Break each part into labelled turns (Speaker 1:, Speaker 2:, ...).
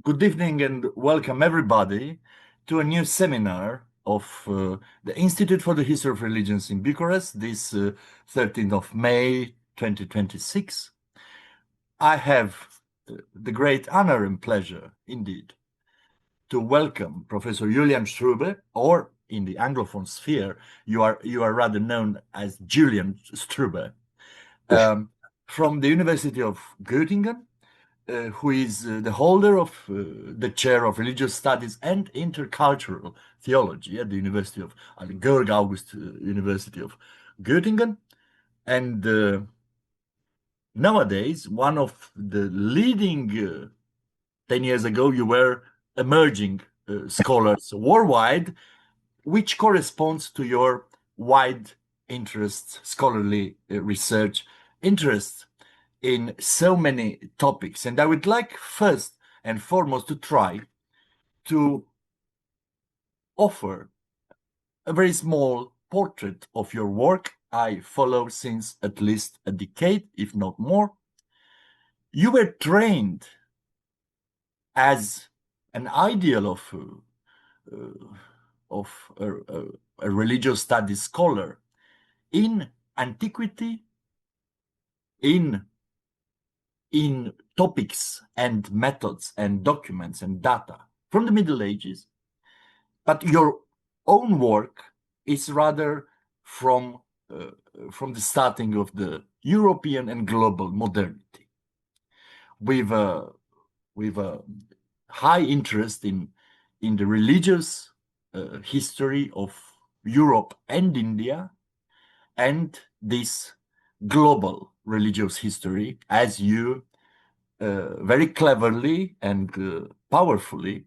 Speaker 1: Good evening and welcome everybody to a new seminar of the Institute for the History of Religions in Bucharest, this 13th of May 2026. I have the great honor and pleasure indeed to welcome Professor Julian Strube, or in the Anglophone sphere, you are rather known as Julian Strube, from the University of Göttingen, who is the holder of the chair of religious studies and intercultural theology at the University of Georg-August-University of Göttingen, and nowadays one of the leading 10 years ago you were emerging scholars worldwide, which corresponds to your wide interests, scholarly research interests in so many topics. And I would like first and foremost to try to offer a very small portrait of your work I follow since at least a decade, if not more. You were trained as an ideal of a religious studies scholar in antiquity, in topics and methods and documents and data from the Middle Ages, but your own work is rather from the starting of the European and global modernity, with a high interest in the religious history of Europe and India, and this global religious history, as you very cleverly and powerfully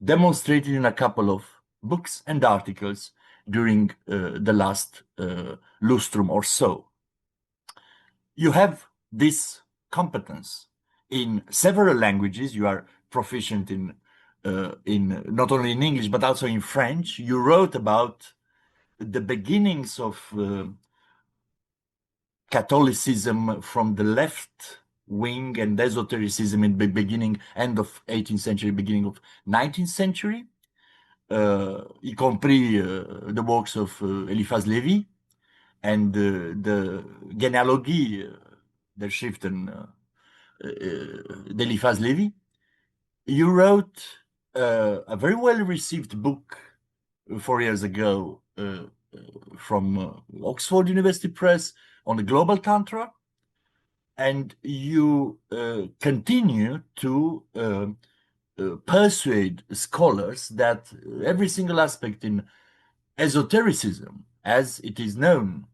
Speaker 1: demonstrated in a couple of books and articles during the last lustrum or so. You have this competence in several languages. You are proficient in not only in English but also in French. You wrote about the beginnings of Catholicism from the left wing and esotericism in the beginning, end of 18th century, beginning of 19th century, y compris the works of Eliphas Levi and the genealogy, der Schriften d'Eliphas Levi. You wrote a very well received book 4 years ago from Oxford University Press on the global Tantra, and you continue to persuade scholars that every single aspect in esotericism, as it is known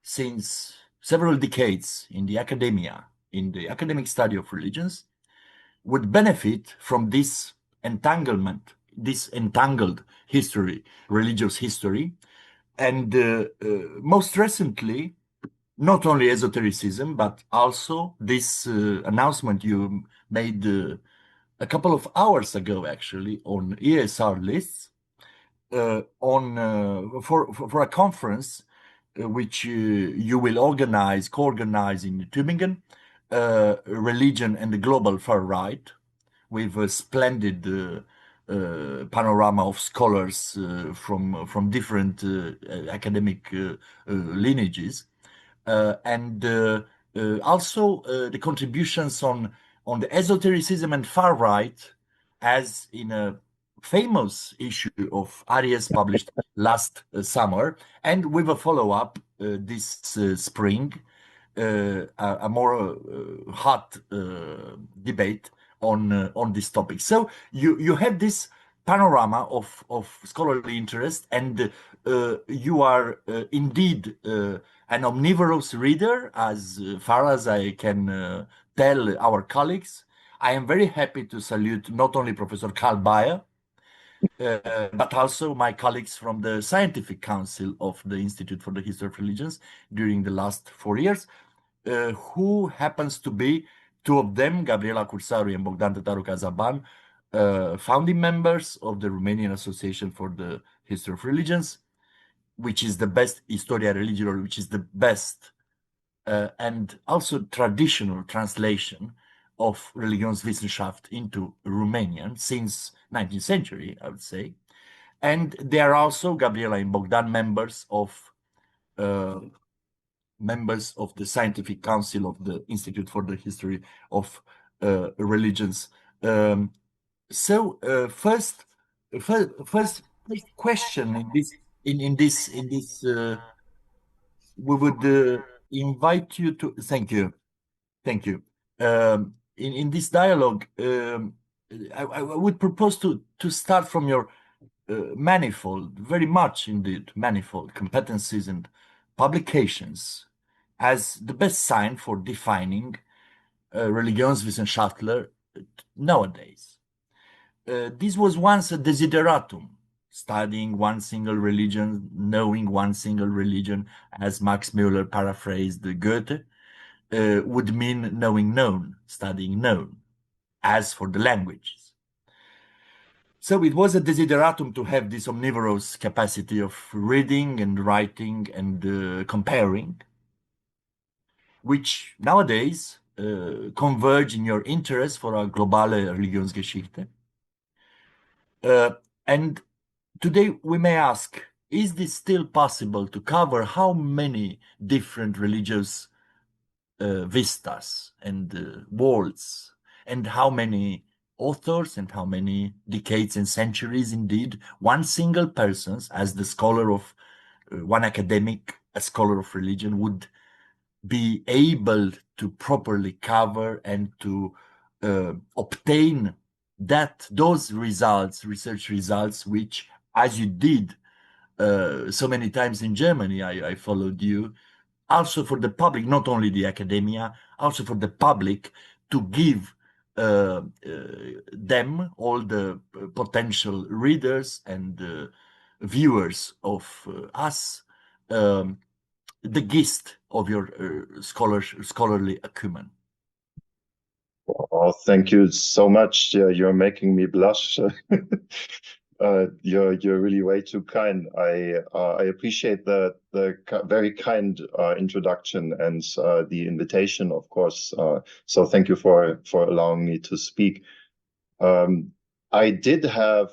Speaker 1: since several decades in the academia, in the academic study of religions, would benefit from this entanglement, this entangled history, religious history, and most recently, not only esotericism, but also this announcement you made a couple of hours ago, actually, on ESR lists, for a conference which you will co-organize in Tübingen, Religion and the Global Far Right, with a splendid panorama of scholars from different academic lineages. And also the contributions on the esotericism and far right, as in a famous issue of Aries published last summer, and with a follow-up this spring, a more hot debate on this topic. So you have this panorama of scholarly interest, and you are indeed an omnivorous reader, as far as I can tell our colleagues. I am very happy to salute not only Professor Karl Bayer, but also my colleagues from the Scientific Council of the Institute for the History of Religions during the last 4 years, who happens to be two of them, Gabriela Cursaru and Bogdan Tătaru Cazaban, founding members of the Romanian Association for the History of Religions, which is the best, Istorie Religiilor, which is the best and also traditional translation of Religionswissenschaft into Romanian since 19th century, I would say. And they are also, Gabriela and Bogdan, members of the Scientific Council of the Institute for the History of Religions. First question in this we would invite you to thank you. In this dialogue, I would propose to start from your manifold, very much indeed, manifold competencies and publications as the best sign for defining Religionswissenschaftler nowadays. This was once a desideratum, studying one single religion, knowing one single religion, as Max Müller paraphrased Goethe, would mean knowing known, studying known, as for the languages. So it was a desideratum to have this omnivorous capacity of reading and writing and comparing, which nowadays converge in your interest for a globale Religionsgeschichte. And today we may ask, is this still possible to cover how many different religious vistas and worlds, and how many authors and how many decades and centuries indeed one single person, as the scholar of one academic, a scholar of religion, would be able to properly cover and to obtain those results, research results, which, as you did so many times in Germany, I followed you, also for the public, not only the academia, also for the public, to give them, all the potential readers and viewers of us, the gist of your scholarly acumen.
Speaker 2: Oh, thank you so much. You're making me blush. You're really way too kind. I appreciate the very kind introduction and the invitation, of course. So thank you for allowing me to speak. I did have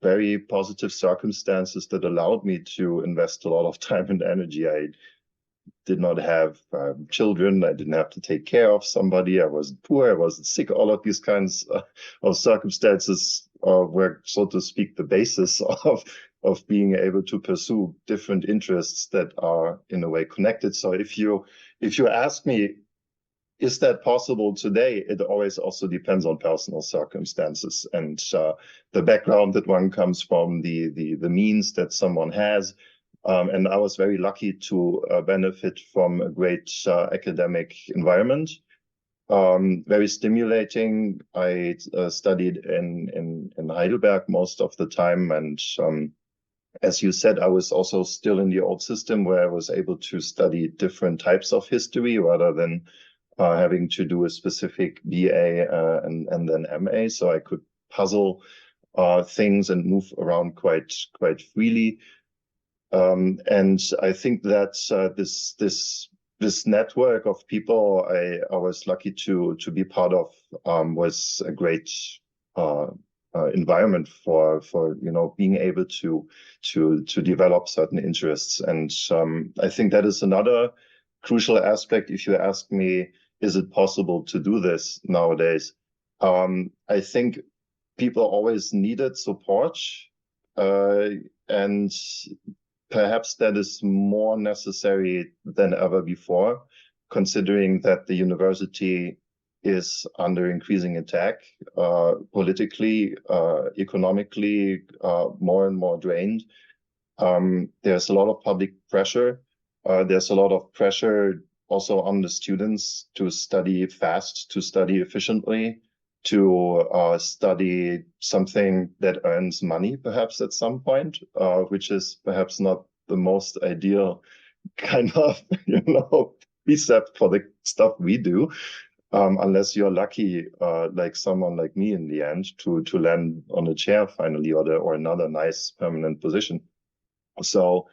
Speaker 2: very positive circumstances that allowed me to invest a lot of time and energy. I did not have children. I didn't have to take care of somebody. I wasn't poor. I wasn't sick. All of these kinds of circumstances were, so to speak, the basis of being able to pursue different interests that are in a way connected. So if you ask me, is that possible today? It always also depends on personal circumstances and the background that one comes from, the means that someone has. And I was very lucky to benefit from a great academic environment, very stimulating. I studied in Heidelberg most of the time. And as you said, I was also still in the old system where I was able to study different types of history rather than having to do a specific BA and then MA. So I could puzzle things and move around quite freely. And I think that this network of people I was lucky to be part of was a great environment for being able to develop certain interests. And I think that is another crucial aspect. If you ask me, is it possible to do this nowadays? I think people always needed support, and perhaps that is more necessary than ever before, considering that the university is under increasing attack, politically, economically, more and more drained. There's a lot of public pressure. There's a lot of pressure also on the students to study fast, to study efficiently, to study something that earns money, perhaps at some point, which is perhaps not the most ideal kind of, precept for the stuff we do, unless you're lucky, like someone like me in the end, to land on a chair finally, or another nice permanent position. So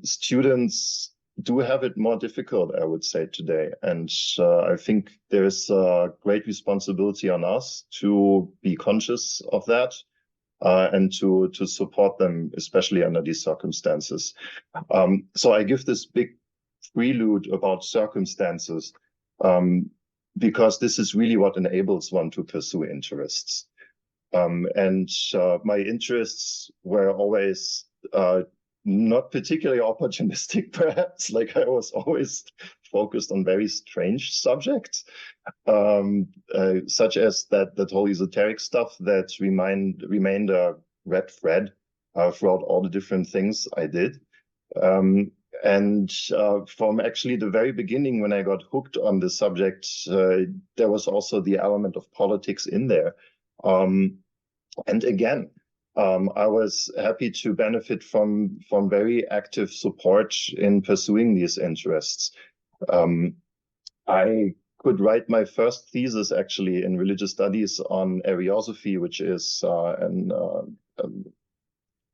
Speaker 2: students do have it more difficult, I would say, today. And I think there's a great responsibility on us to be conscious of that and to support them, especially under these circumstances. So I give this big prelude about circumstances because this is really what enables one to pursue interests. And my interests were always not particularly opportunistic, perhaps. Like I was always focused on very strange subjects, such as that whole esoteric stuff that remained a red thread throughout all the different things I did. And from actually the very beginning, when I got hooked on the subject, there was also the element of politics in there. And again, I was happy to benefit from very active support in pursuing these interests. I could write my first thesis actually in religious studies on Ariosophy, which is an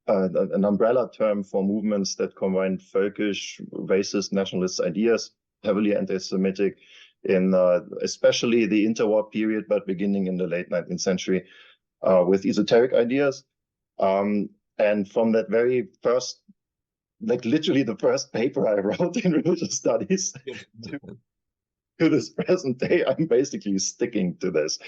Speaker 2: umbrella term for movements that combine folkish, racist, nationalist ideas, heavily anti-Semitic, in especially the interwar period, but beginning in the late 19th century, with esoteric ideas. And from that very first, like literally the first paper I wrote in religious studies to this present day, I'm basically sticking to this.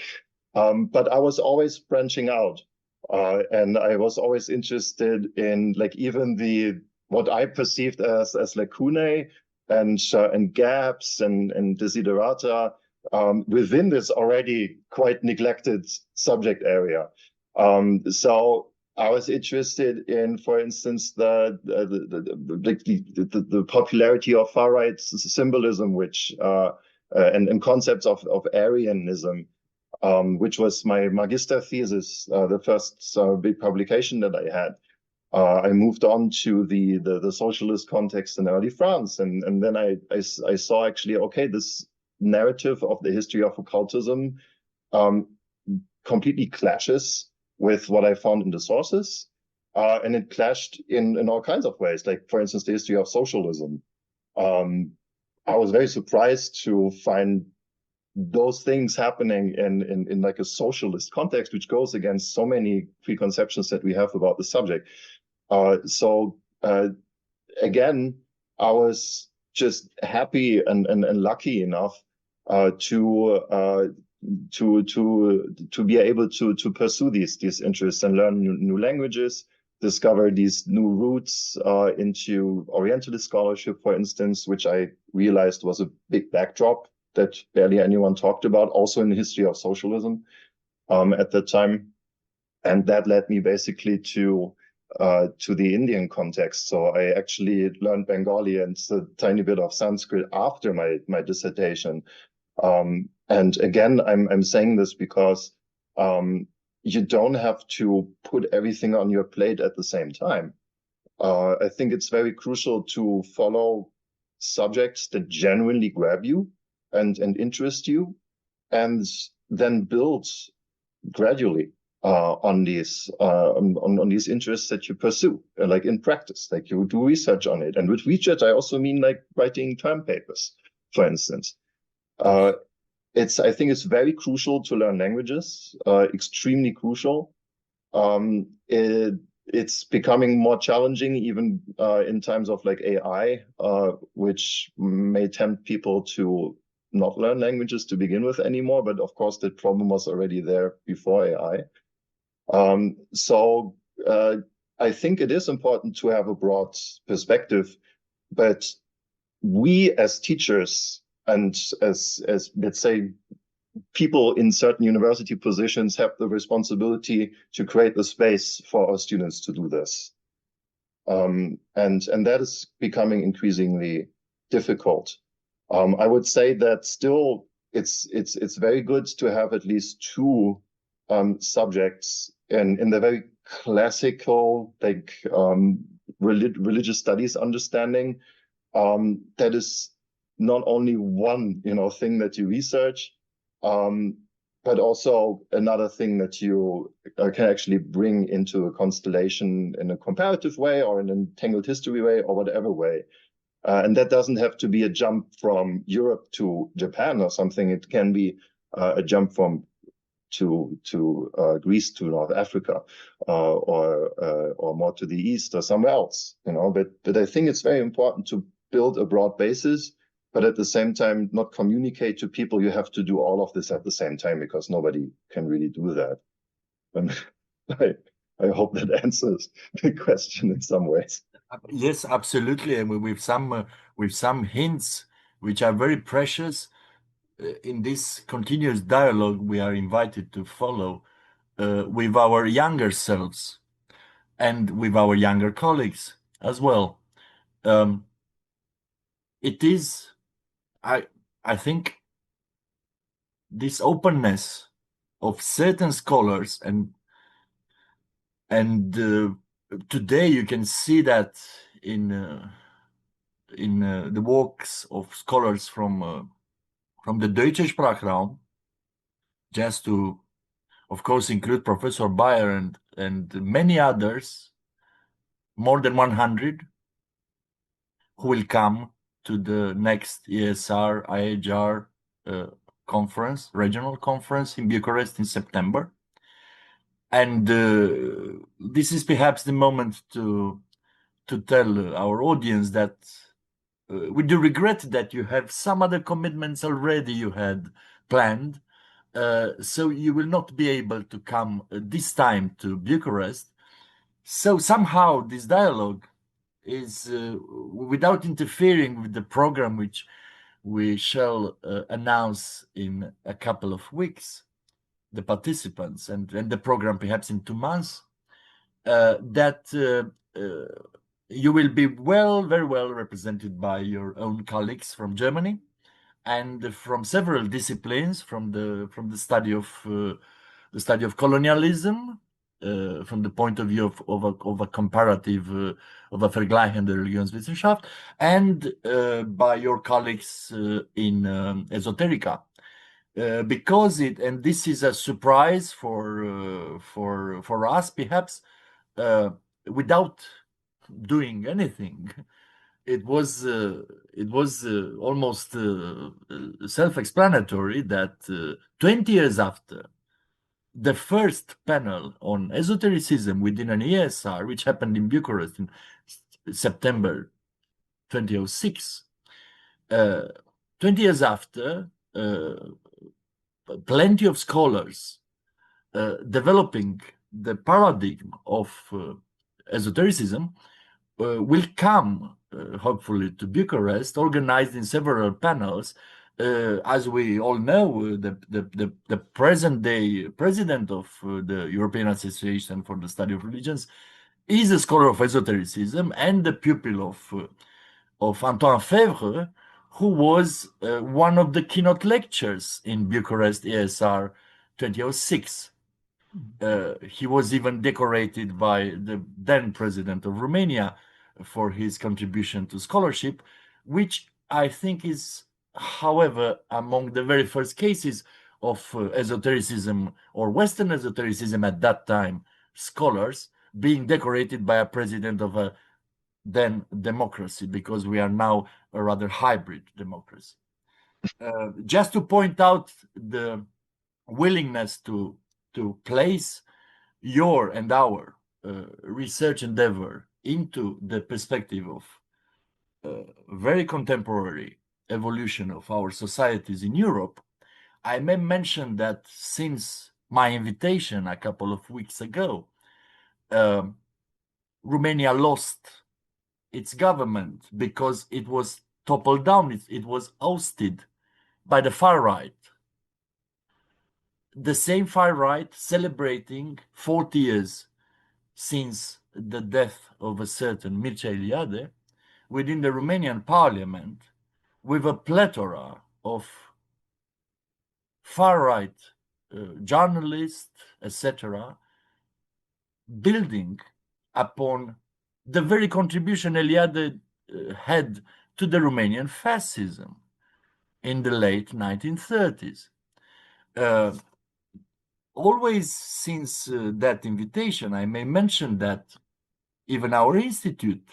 Speaker 2: But I was always branching out. And I was always interested in like even what I perceived as lacunae and gaps and desiderata within this already quite neglected subject area. So I was interested in, for instance, the popularity of far right symbolism, which and concepts of Arianism. Which was my magister thesis, the first big publication that I had. I moved on to the socialist context in early France, and then I saw actually, okay, this narrative of the history of occultism completely clashes with what I found in the sources, and it clashed in all kinds of ways. Like, for instance, the history of socialism. I was very surprised to find those things happening in like a socialist context, which goes against so many preconceptions that we have about the subject. So again, I was just happy and lucky enough to be able to pursue these interests and learn new languages, discover these new routes into Orientalist scholarship, for instance, which I realized was a big backdrop that barely anyone talked about, also in the history of socialism at that time. And that led me basically to the Indian context. So I actually learned Bengali and a tiny bit of Sanskrit after my dissertation. And again, I'm saying this because you don't have to put everything on your plate at the same time. I think it's very crucial to follow subjects that genuinely grab you and interest you, and then build gradually on these interests that you pursue, like in practice, like you do research on it. And with research, I also mean like writing term papers, for instance. I think it's very crucial to learn languages, extremely crucial. It's becoming more challenging even in times of like AI, which may tempt people to not learn languages to begin with anymore. But of course, that problem was already there before AI. So I think it is important to have a broad perspective, but we as teachers and as let's say people in certain university positions have the responsibility to create the space for our students to do this. And that is becoming increasingly difficult. I would say that still it's very good to have at least two subjects in the very classical like religious studies understanding. That is not only one thing that you research, but also another thing that you can actually bring into a constellation in a comparative way or in an entangled history way or whatever way. And that doesn't have to be a jump from Europe to Japan or something. It can be a jump from to Greece to North Africa, or more to the east or somewhere else, you know. But I think it's very important to build a broad basis, but at the same time not communicate to people you have to do all of this at the same time, because nobody can really do that. And I hope that answers the question in some ways.
Speaker 1: Yes, absolutely, and with some hints which are very precious in this continuous dialogue we are invited to follow with our younger selves and with our younger colleagues as well. It is, I think, this openness of certain scholars, and today you can see that in the works of scholars from the Deutsche Sprachraum, just to, of course, include Professor Bayer and many others, more than 100, who will come to the next ESR IHR conference, regional conference in Bucharest in September. And this is perhaps the moment to tell our audience that we do regret that you have some other commitments already you had planned, so you will not be able to come this time to Bucharest. So somehow this dialogue is, without interfering with the program which we shall announce in a couple of weeks, the participants, and the program perhaps in 2 months, that you will be very well represented by your own colleagues from Germany and from several disciplines, from the study of colonialism, from the point of view of a comparative, of a vergleichende Religionswissenschaft, and by your colleagues in Esoterica. Because and this is a surprise for us, perhaps, without doing anything. It was almost self-explanatory that 20 years after the first panel on esotericism within an ESR, which happened in Bucharest in September 2006, 20 years after, plenty of scholars developing the paradigm of esotericism will come, hopefully, to Bucharest, organized in several panels. As we all know, the present-day president of the European Association for the Study of Religions is a scholar of esotericism and the pupil of Antoine Febvre, who was one of the keynote lecturers in Bucharest ESR 2006. He was even decorated by the then president of Romania for his contribution to scholarship, which I think is, however, among the very first cases of esotericism or Western esotericism at that time, scholars being decorated by a president of a then democracy, because we are now a rather hybrid democracy. Just to point out the willingness to place your and our research endeavor into the perspective of very contemporary evolution of our societies in Europe, I may mention that since my invitation a couple of weeks ago, Romania lost its government because it was toppled down, it was ousted by the far right. The same far right celebrating 40 years since the death of a certain Mircea Eliade within the Romanian parliament, with a plethora of far right journalists, etc., building upon the very contribution Eliade had to the Romanian fascism in the late 1930s. Always since that invitation, I may mention that even our institute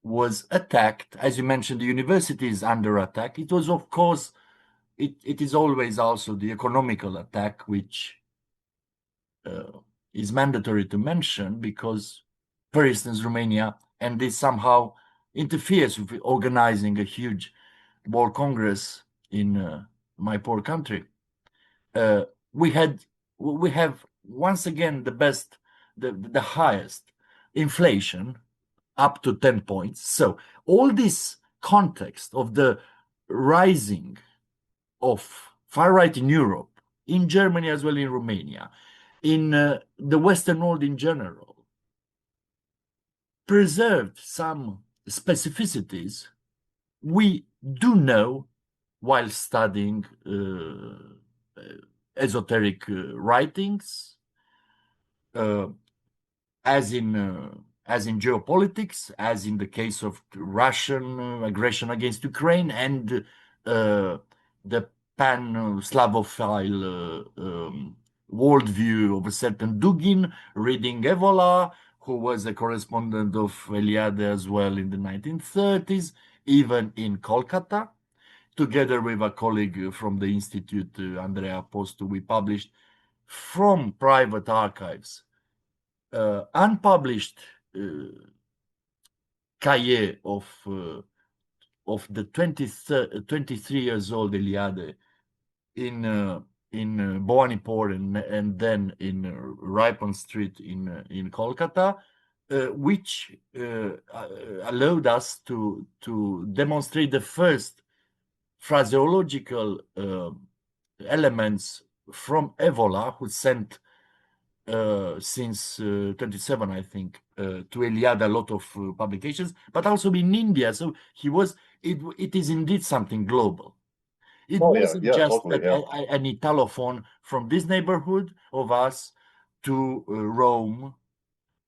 Speaker 1: was attacked. As you mentioned, the university is under attack. It was, of course, it is always also the economical attack, which is mandatory to mention because, for instance, Romania, and this somehow interferes with organizing a huge World Congress in my poor country. We have once again the highest inflation, up to 10 points. So all this context of the rising of far right in Europe, in Germany as well in Romania, in the Western world in general, preserved some specificities we do know while studying esoteric writings, as in geopolitics, as in the case of Russian aggression against Ukraine, and the pan-Slavophile worldview of a certain Dugin, reading Evola, who was a correspondent of Eliade as well in the 1930s, even in Kolkata. Together with a colleague from the Institute, Andrea Postu, we published from private archives unpublished cahier of the 23 years old Eliade in Bhowanipur and then in Ripon Street in Kolkata, which allowed us to demonstrate the first phraseological elements from Evola, who sent since 27, I think, to Eliade a lot of publications, but also in India. So he was. It is indeed something global. It wasn't just
Speaker 2: totally,
Speaker 1: an Italophone from this neighborhood of us to Rome.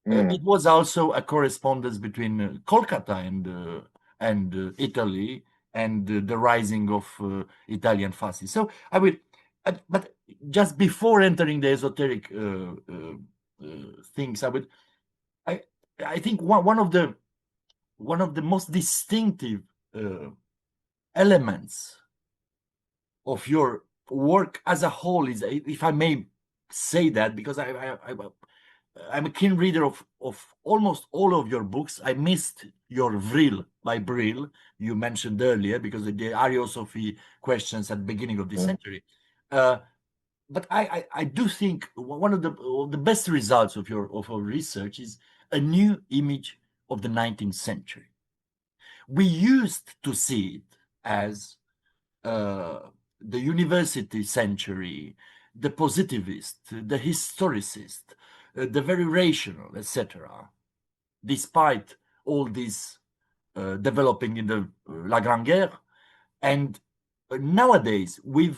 Speaker 1: It was also a correspondence between Kolkata and Italy, and the rising of Italian fascists. So I will, but just before entering the esoteric things, I think one of the most distinctive elements of your work as a whole is, if I may say that, because I'm a keen reader of almost all of your books. I missed your Vril by Brill you mentioned earlier because of the Ariosophy questions at the beginning of the century. But I do think one of the best results of your research is a new image of the 19th century. We used to see it as the university century, the positivist, the historicist, the very rational, etc. Despite all this developing in the La Grande Guerre, and nowadays with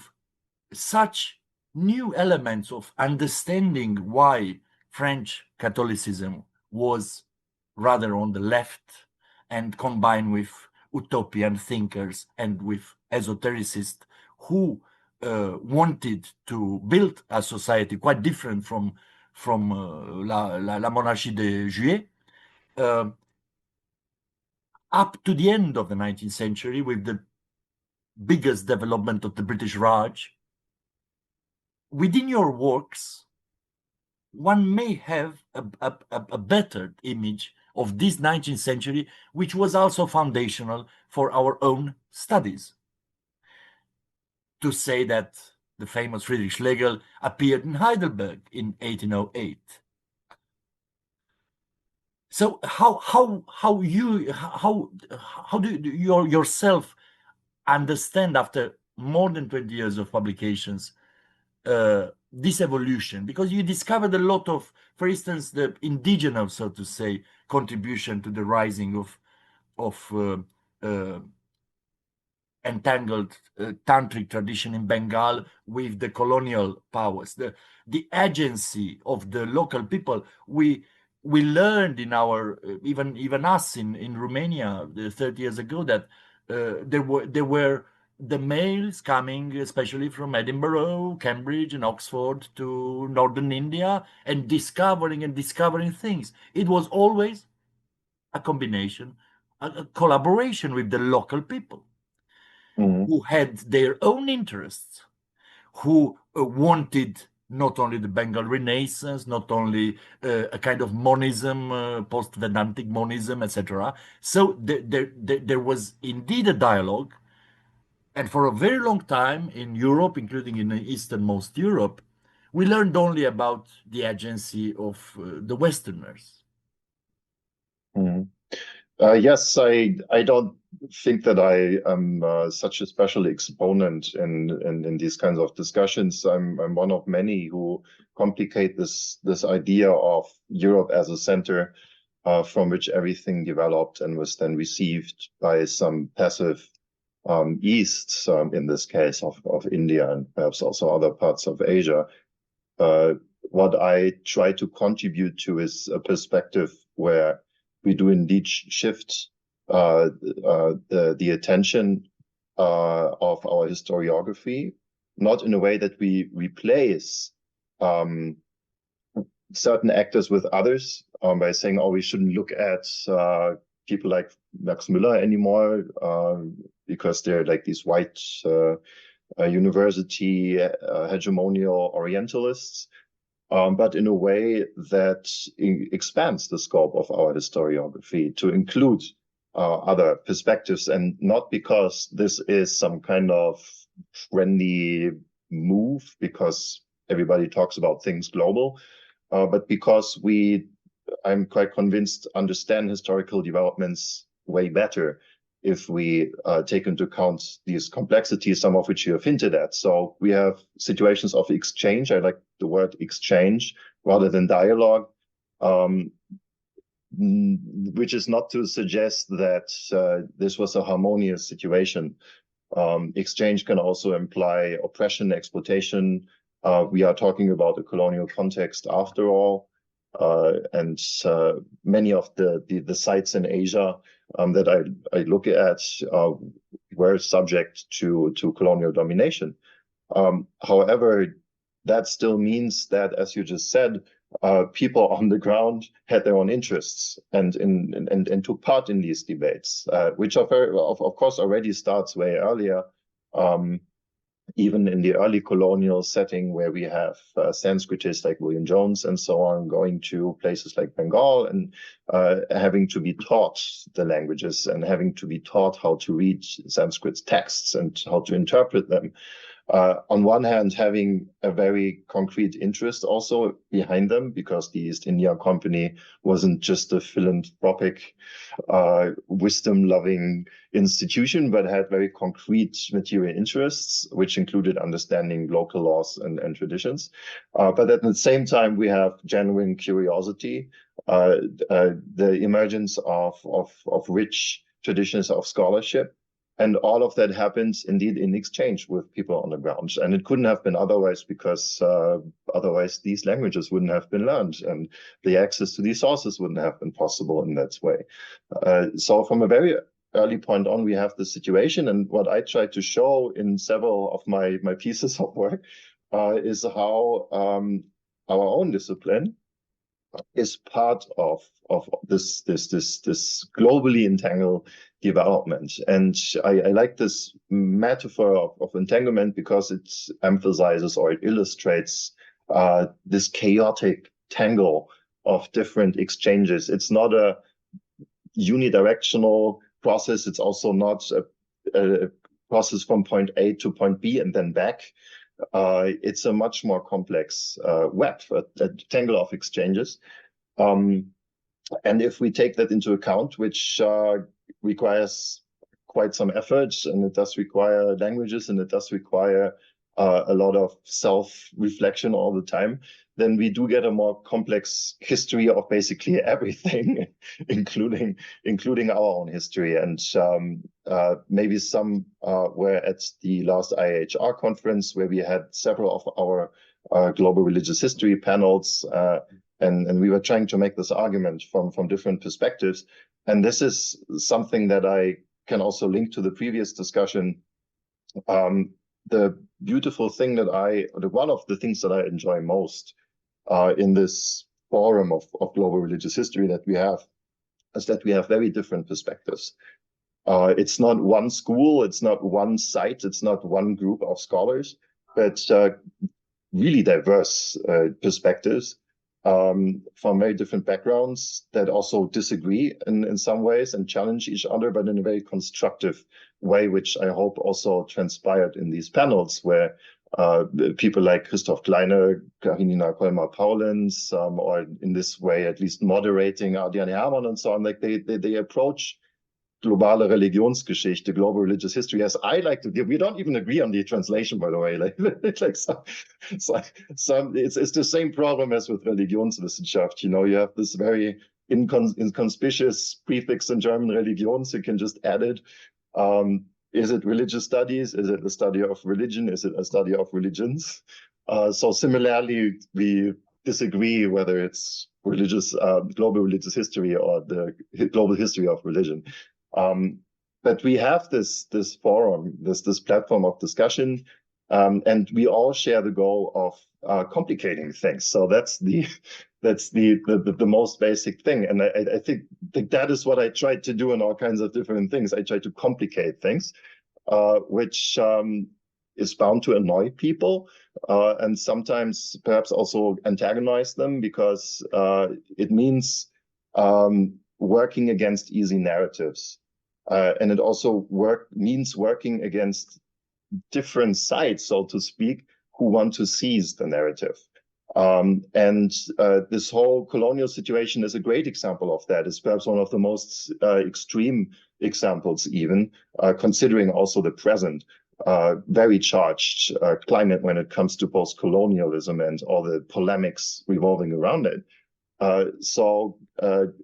Speaker 1: such new elements of understanding why French Catholicism was rather on the left, and combined with utopian thinkers and with esotericists who wanted to build a society quite different from la monarchie de Juillet, up to the end of the 19th century, with the biggest development of the British Raj. Within your works, one may have a better image of this 19th century, which was also foundational for our own studies. To say that the famous Friedrich Schlegel appeared in Heidelberg in 1808. So how do you yourself understand, after more than 20 years of publications, this evolution? Because you discovered a lot of, for instance, the indigenous, so to say, contribution to the rising of entangled tantric tradition in Bengal with the colonial powers, the agency of the local people. We learned in our even us in Romania 30 years ago that there were the males coming, especially from Edinburgh, Cambridge, and Oxford, to northern India, and discovering things. It was always a combination a collaboration with the local people who had their own interests, who wanted not only the Bengal Renaissance, not only a kind of monism, post-Vedantic monism, etc. So there was indeed a dialogue. And for a very long time in Europe, including in the easternmost Europe, we learned only about the agency of the Westerners.
Speaker 2: Yes, I don't think that I am such a special exponent in these kinds of discussions. I'm one of many who complicate this idea of Europe as a center from which everything developed and was then received by some passive East, in this case of India and perhaps also other parts of Asia. What I try to contribute to is a perspective where we do indeed shift the attention of our historiography, not in a way that we replace certain actors with others by saying, oh, we shouldn't look at people like Max Müller anymore because they're like these white university hegemonial Orientalists. But in a way that expands the scope of our historiography to include other perspectives, and not because this is some kind of trendy move because everybody talks about things global, but because I'm quite convinced, understand historical developments way better if we take into account these complexities, some of which you have hinted at. So we have situations of exchange. I like the word exchange rather than dialogue, which is not to suggest that this was a harmonious situation. Exchange can also imply oppression, exploitation. We are talking about a colonial context after all. And many of the sites in Asia that I look at were subject to colonial domination. However, that still means that, as you just said, people on the ground had their own interests and took part in these debates, which of course already starts way earlier. Even in the early colonial setting where we have Sanskritists like William Jones and so on going to places like Bengal and having to be taught the languages and having to be taught how to read Sanskrit texts and how to interpret them. On one hand, having a very concrete interest also behind them, because the East India Company wasn't just a philanthropic, wisdom-loving institution, but had very concrete material interests, which included understanding local laws and traditions. But at the same time, we have genuine curiosity, the emergence of rich traditions of scholarship. And all of that happens indeed in exchange with people on the ground. And it couldn't have been otherwise, because otherwise these languages wouldn't have been learned and the access to these sources wouldn't have been possible in that way. So from a very early point on, we have this situation. And what I try to show in several of my pieces of work is how our own discipline is part of this globally entangled development. And I like this metaphor of entanglement because it emphasizes or it illustrates this chaotic tangle of different exchanges. It's not a unidirectional process. It's also not a process from point A to point B and then back. It's a much more complex web, a tangle of exchanges. And if we take that into account, which requires quite some effort, and it does require languages, and it does require a lot of self-reflection all the time, then we do get a more complex history of basically everything, including our own history. And maybe some were at the last IHR conference, where we had several of our global religious history panels, and we were trying to make this argument from different perspectives. And this is something that I can also link to the previous discussion. The beautiful thing one of the things that I enjoy most in this forum of global religious history that we have is that we have very different perspectives. It's not one school, it's not one site, it's not one group of scholars, but really diverse perspectives from very different backgrounds that also disagree in some ways and challenge each other, but in a very constructive way, which I hope also transpired in these panels, where people like Christoph Kleine, Karinina Kolmar-Paulens, or in this way at least moderating Adrian Hermann and so on, like they approach globale Religionsgeschichte, global religious history, as I like to give. We don't even agree on the translation, by the way. Like it's the same problem as with Religionswissenschaft. You know, you have this very inconspicuous prefix in German, Religion, so you can just add it. Is it religious studies? Is it a study of religion? Is it a study of religions? So similarly, we disagree whether it's religious, global religious history or the global history of religion. But we have this forum, this platform of discussion, and we all share the goal of complicating things. So that's the most basic thing, and I think that is what I try to do in all kinds of different things. I try to complicate things, which is bound to annoy people, and sometimes perhaps also antagonize them, because it means working against easy narratives. And it also means working against different sides, so to speak, who want to seize the narrative. And this whole colonial situation is a great example of that. It's perhaps one of the most extreme examples, even considering also the present very charged climate when it comes to post-colonialism and all the polemics revolving around it. So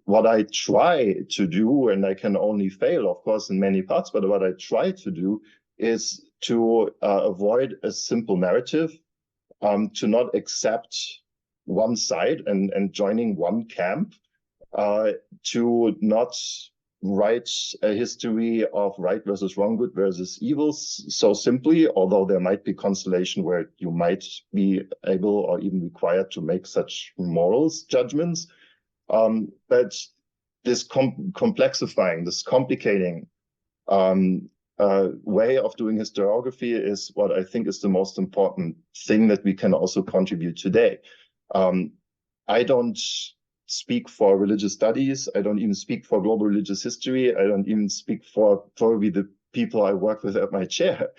Speaker 2: what I try to do, and I can only fail, of course, in many parts, but what I try to do is to avoid a simple narrative, to not accept one side and joining one camp, to not write a history of right versus wrong, good versus evil so simply, although there might be constellation where you might be able or even required to make such morals judgments. But this complexifying, this complicating way of doing historiography is what I think is the most important thing that we can also contribute today. I don't speak for religious studies. I don't even speak for global religious history. I don't even speak for probably the people I work with at my chair.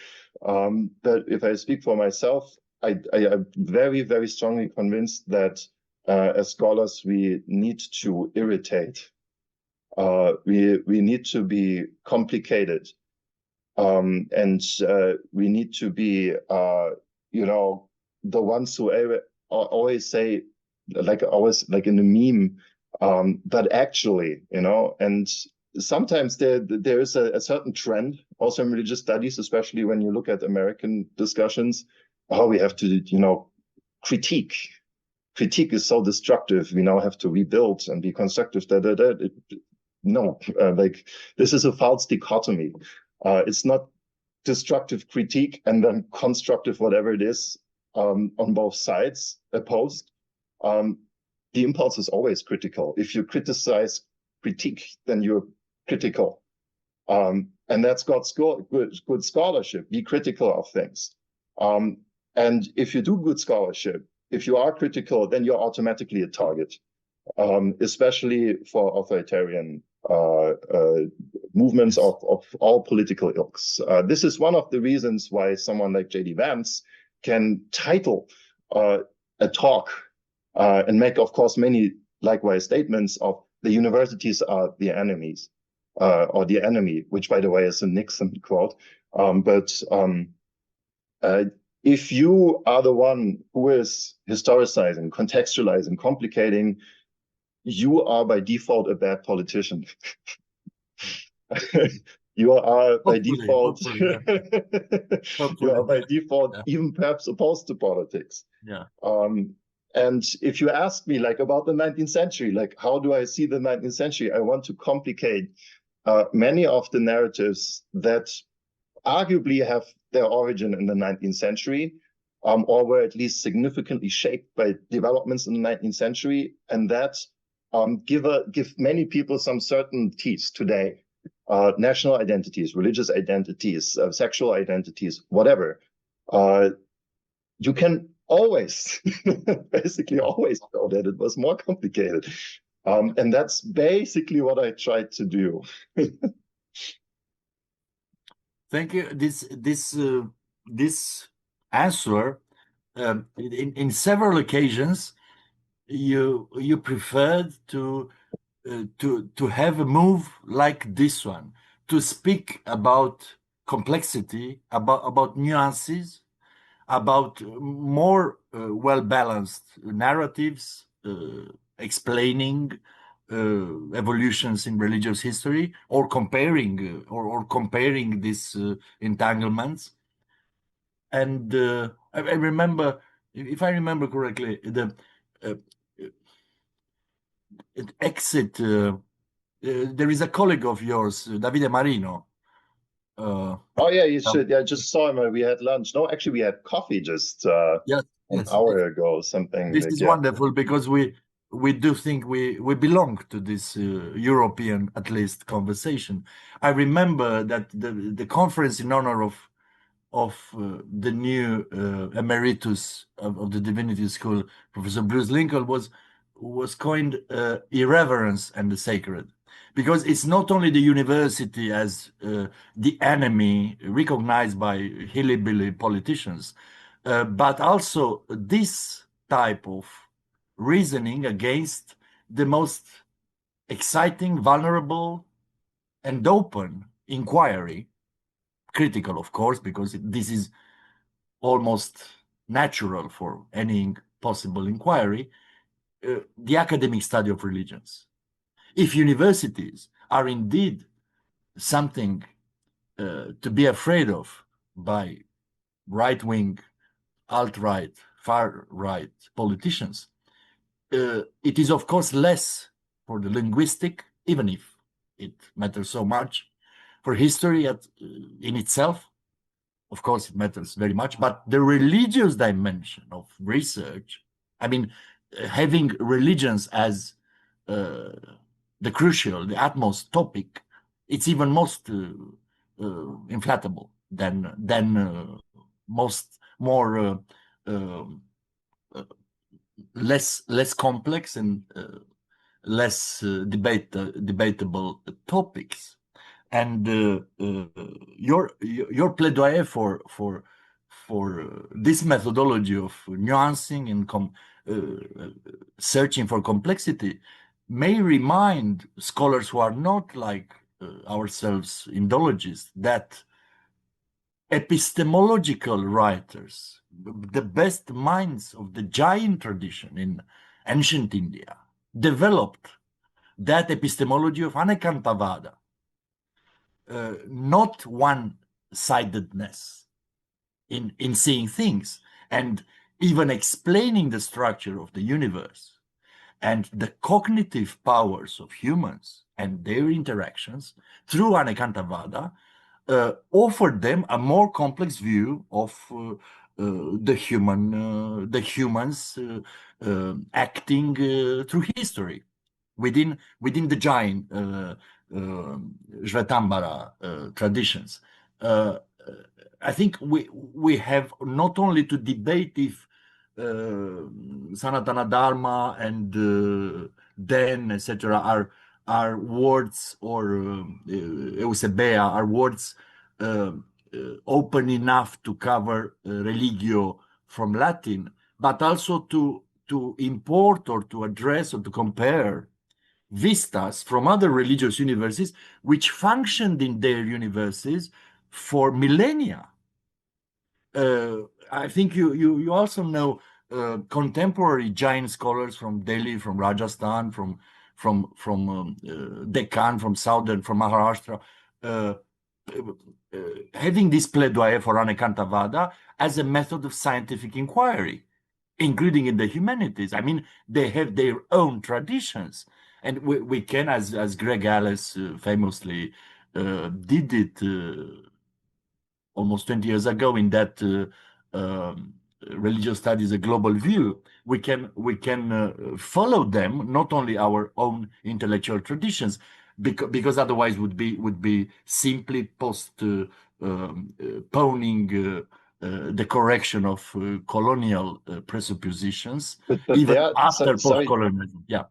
Speaker 2: But if I speak for myself, I'm very, very strongly convinced that as scholars, we need to irritate. We need to be complicated. And we need to be, you know, the ones who always say, like in a meme, but actually, you know, and sometimes there is a certain trend also in religious studies, especially when you look at American discussions. Oh, we have to, you know, critique. Critique is so destructive. We now have to rebuild and be constructive. No, like this is a false dichotomy. It's not destructive critique and then constructive whatever it is on both sides opposed. The impulse is always critical. If you criticize critique, then you're critical. And that's good scholarship. Be critical of things. And if you do good scholarship, if you are critical, then you're automatically a target, especially for authoritarian movements of all political ilks. This is one of the reasons why someone like J.D. Vance can title a talk and make, of course, many likewise statements of the universities are the enemies, or the enemy, which, by the way, is a Nixon quote. But if you are the one who is historicizing, contextualizing, complicating, you are by default a bad politician. You are by default,
Speaker 1: yeah.
Speaker 2: you are by default even perhaps opposed to politics.
Speaker 1: Yeah.
Speaker 2: And if you ask me, like, about the 19th century, like, how do I see the 19th century? I want to complicate many of the narratives that arguably have their origin in the 19th century, or were at least significantly shaped by developments in the 19th century, and that give many people some certainties today, national identities, religious identities, sexual identities, whatever. You can always, basically always show that it was more complicated. And that's basically what I tried to do.
Speaker 1: Thank you. This answer, in several occasions, you preferred to have a move like this one, to speak about complexity, about nuances, about more well-balanced narratives, explaining evolutions in religious history, or comparing these entanglements. And I remember, if I remember correctly, the exit. There is a colleague of yours, Davide Marino.
Speaker 2: Oh yeah, you should. Yeah, I just saw him. We had lunch. No, actually, we had coffee just
Speaker 1: Yes,
Speaker 2: an
Speaker 1: yes.
Speaker 2: hour ago. Something.
Speaker 1: This
Speaker 2: like,
Speaker 1: is
Speaker 2: yeah.
Speaker 1: wonderful, because we do think we belong to this European, at least, conversation. I remember that the conference in honor of the new emeritus of the Divinity School, Professor Bruce Lincoln, was coined irreverence and the sacred, because it's not only the university as the enemy recognized by hillbilly politicians, but also this type of reasoning against the most exciting, vulnerable, and open inquiry, critical, of course, because this is almost natural for any possible inquiry, the academic study of religions. If universities are indeed something to be afraid of by right-wing, alt-right, far-right politicians, it is, of course, less for the linguistic, even if it matters so much, for history in itself. Of course, it matters very much, but the religious dimension of research, I mean, having religions as the crucial, the utmost topic, it's even most inflatable than more less complex and less debatable topics. And your plaidoyer for this methodology of nuancing and searching for complexity may remind scholars who are not like ourselves Indologists that epistemological writers, the best minds of the Jain tradition in ancient India, developed that epistemology of Anekantavada, not one-sidedness in seeing things, and even explaining the structure of the universe and the cognitive powers of humans and their interactions through Anekantavada, offered them a more complex view of the humans acting through history within the Jain Shvetambara traditions. I think we have not only to debate if Sanatana Dharma and Den, etc., are words, or Eusebia are words open enough to cover religio from Latin, but also to import or to address or to compare vistas from other religious universes which functioned in their universes for millennia. I think you also know contemporary Jain scholars from Delhi, from Rajasthan, from Deccan, from Southern, from Maharashtra, having this plaidoyer for Anekantavada as a method of scientific inquiry, including in the humanities. I mean, they have their own traditions. And we can, as Greg Ellis famously did it almost 20 years ago in that religious studies a global view, we can follow them, not only our own intellectual traditions, because otherwise would be simply postponing the correction of colonial presuppositions,
Speaker 2: But
Speaker 1: even
Speaker 2: there,
Speaker 1: after
Speaker 2: sorry,
Speaker 1: post-colonialism. Yeah.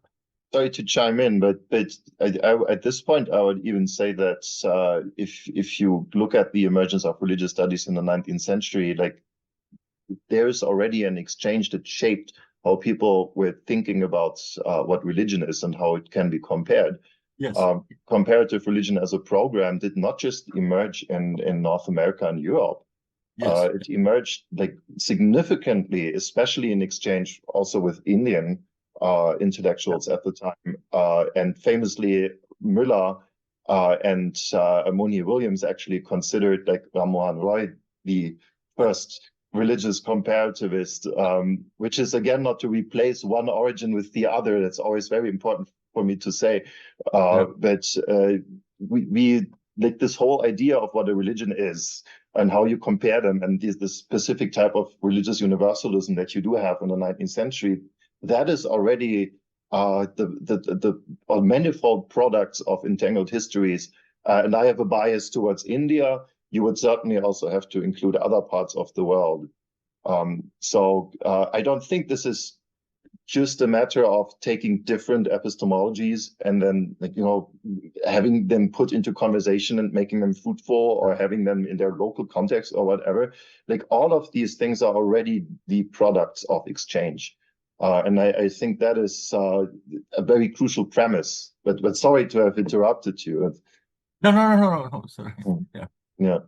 Speaker 2: sorry to chime in, but at this point, I would even say that if you look at the emergence of religious studies in the 19th century, like there's already an exchange that shaped how people were thinking about what religion is and how it can be compared.
Speaker 1: Yes.
Speaker 2: Comparative religion as a program did not just emerge in North America and Europe.
Speaker 1: Yes.
Speaker 2: It emerged like significantly, especially in exchange also with Indian intellectuals at the time. And famously, Müller and Moni Williams actually considered like Ram Mohan Roy the first religious comparativist, which is again not to replace one origin with the other. That's always very important for me to say. But we like this whole idea of what a religion is and how you compare them, and this specific type of religious universalism that you do have in the 19th century, that is already the manifold products of entangled histories. And I have a bias towards India. You would certainly also have to include other parts of the world. So I don't think this is just a matter of taking different epistemologies and then, like, you know, having them put into conversation and making them fruitful, or having them in their local context or whatever. Like all of these things are already the products of exchange. And I think that is a very crucial premise. But sorry to have interrupted you.
Speaker 1: No. Sorry. Yeah.
Speaker 2: Yeah.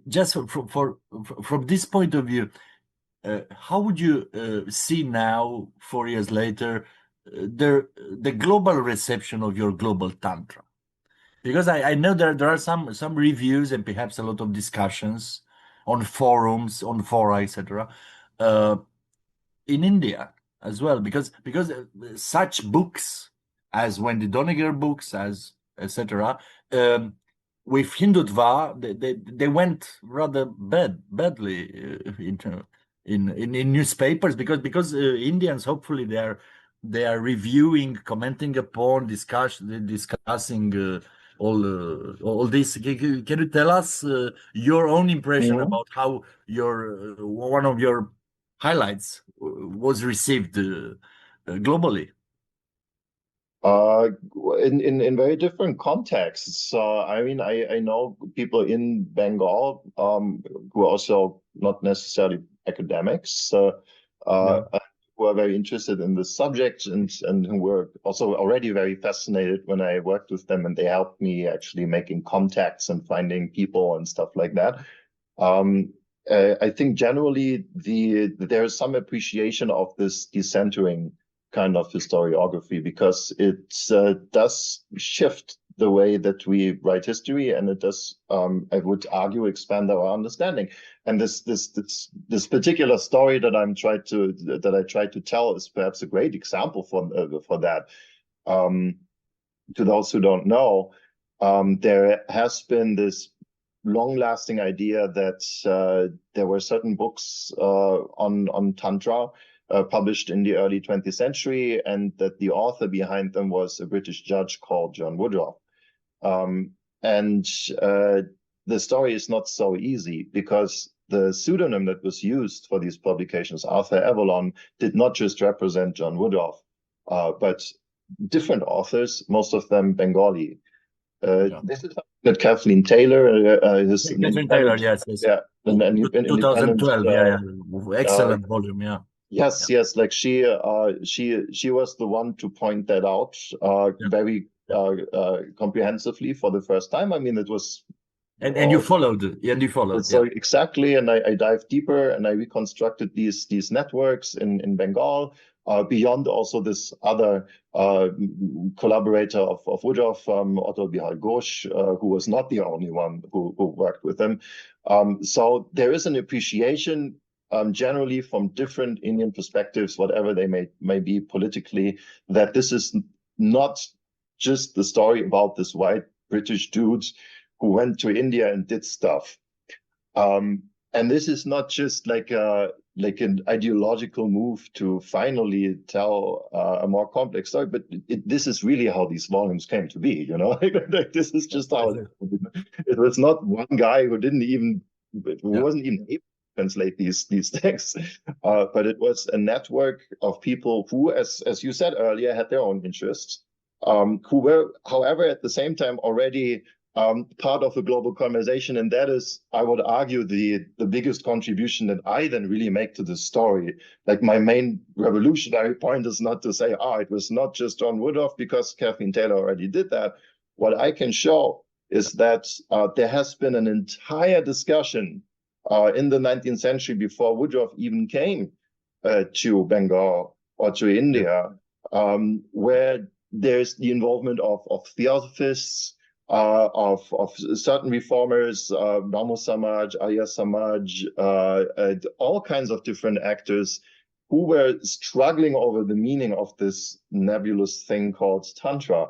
Speaker 1: Just from this point of view, how would you see now, 4 years later, the global reception of your global tantra? Because I know there are some reviews and perhaps a lot of discussions on forums, on fora, etc. In India as well, because such books as Wendy Doniger books, as etc. With Hindutva, they went rather badly in newspapers, because Indians, hopefully they are reviewing, commenting upon, discussing all this. Can you tell us your own impression about how your one of your highlights was received globally?
Speaker 2: In very different contexts. I mean, I know people in Bengal who are also not necessarily academics, who are very interested in this subject, and who were also already very fascinated when I worked with them, and they helped me actually making contacts and finding people and stuff like that. I think generally there is some appreciation of this decentering kind of historiography, because it does shift the way that we write history, and it does, I would argue, expand our understanding. And this particular story that I tried to tell is perhaps a great example for that. To those who don't know, there has been this long-lasting idea that there were certain books on Tantra published in the early 20th century, and that the author behind them was a British judge called John Woodroffe. And the story is not so easy, because the pseudonym that was used for these publications, Arthur Avalon, did not just represent John Woodroffe, but different authors, most of them Bengali. This is that Kathleen Taylor,
Speaker 1: Kathleen Taylor, yes.
Speaker 2: Yeah, an
Speaker 1: 2012, excellent volume, yeah.
Speaker 2: Yes, like she was the one to point that out very comprehensively for the first time. I mean, it was,
Speaker 1: and you followed,
Speaker 2: So exactly, and I dived deeper and I reconstructed these networks in Bengal. Beyond also this other collaborator of Woodroffe, Otto Bihar Ghosh, who was not the only one who worked with him. So there is an appreciation generally from different Indian perspectives, whatever they may be politically, that this is not just the story about this white British dude who went to India and did stuff. And this is not just like an ideological move to finally tell a more complex story, but this is really how these volumes came to be. You know, like this is just how it was. Not one guy who wasn't even able to translate these texts, but it was a network of people who, as you said earlier, had their own interests, who were, however, at the same time already part of a global conversation. And that is, I would argue, the biggest contribution that I then really make to the story. Like, my main revolutionary point is not to say, it was not just John Woodruff, because Kathleen Taylor already did that. What I can show is that there has been an entire discussion in the 19th century, before Woodruff even came to Bengal or to India, where there's the involvement of theosophists, of certain reformers, Brahmo Samaj, Arya Samaj, all kinds of different actors who were struggling over the meaning of this nebulous thing called Tantra.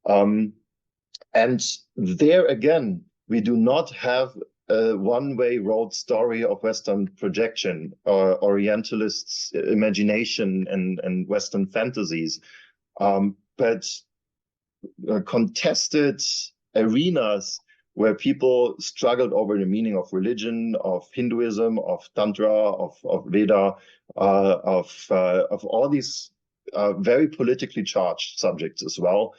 Speaker 2: And there again, we do not have a one-way road story of Western projection or Orientalists' imagination and Western fantasies, but contested arenas where people struggled over the meaning of religion, of Hinduism, of Tantra, of Veda, of all these very politically charged subjects as well,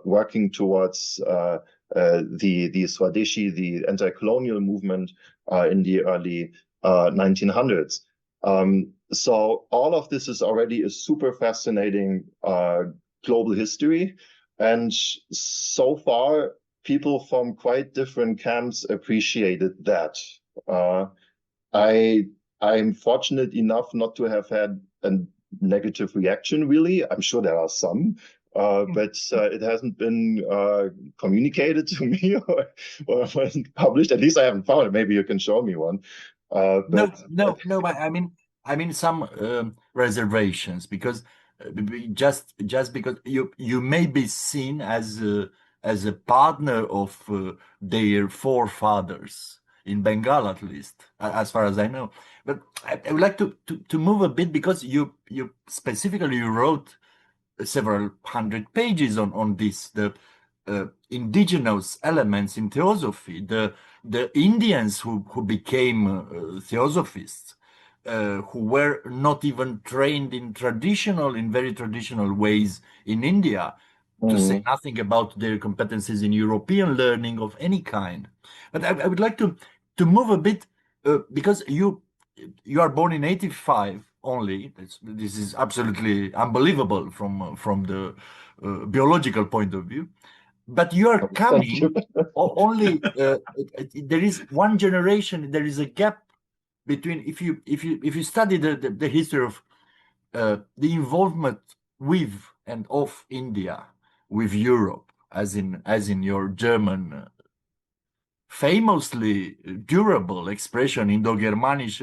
Speaker 2: working towards the Swadeshi, the anti-colonial movement in the early 1900s. So all of this is already a super fascinating global history. And so far, people from quite different camps appreciated that. I'm fortunate enough not to have had a negative reaction, really. I'm sure there are some, but it hasn't been communicated to me or wasn't published. At least I haven't found it. Maybe you can show me one.
Speaker 1: But I mean some reservations, because just because you may be seen as a partner of their forefathers in Bengal, at least, as far as I know. But I would like to move a bit, because you specifically wrote several hundred pages on this, the indigenous elements in theosophy, the Indians who became theosophists, who were not even trained in very traditional ways in India, to say nothing about their competencies in European learning of any kind. But I would like to move a bit, because you are born in 85 only. This is absolutely unbelievable from the biological point of view. But you are coming only. There is one generation. There is a gap between, if you study the history of the involvement with and of India with Europe, as in your German famously durable expression, Indo-Germanisch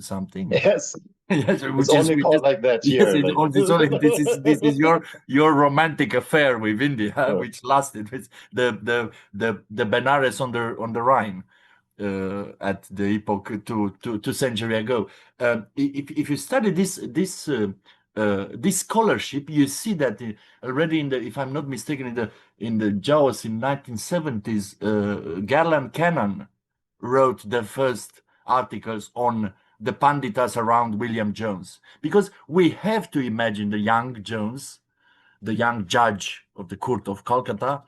Speaker 1: something.
Speaker 2: Yes.
Speaker 1: Yes,
Speaker 2: it's only called like that here.
Speaker 1: Yes, this is your romantic affair with India, which lasted with the Benares on the Rhine at the epoch two centuries ago. If you study this scholarship, you see that already if I'm not mistaken, in the JAWS in 1970s, Garland Cannon wrote the first articles on the Panditas around William Jones, because we have to imagine the young Jones, the young judge of the court of Calcutta,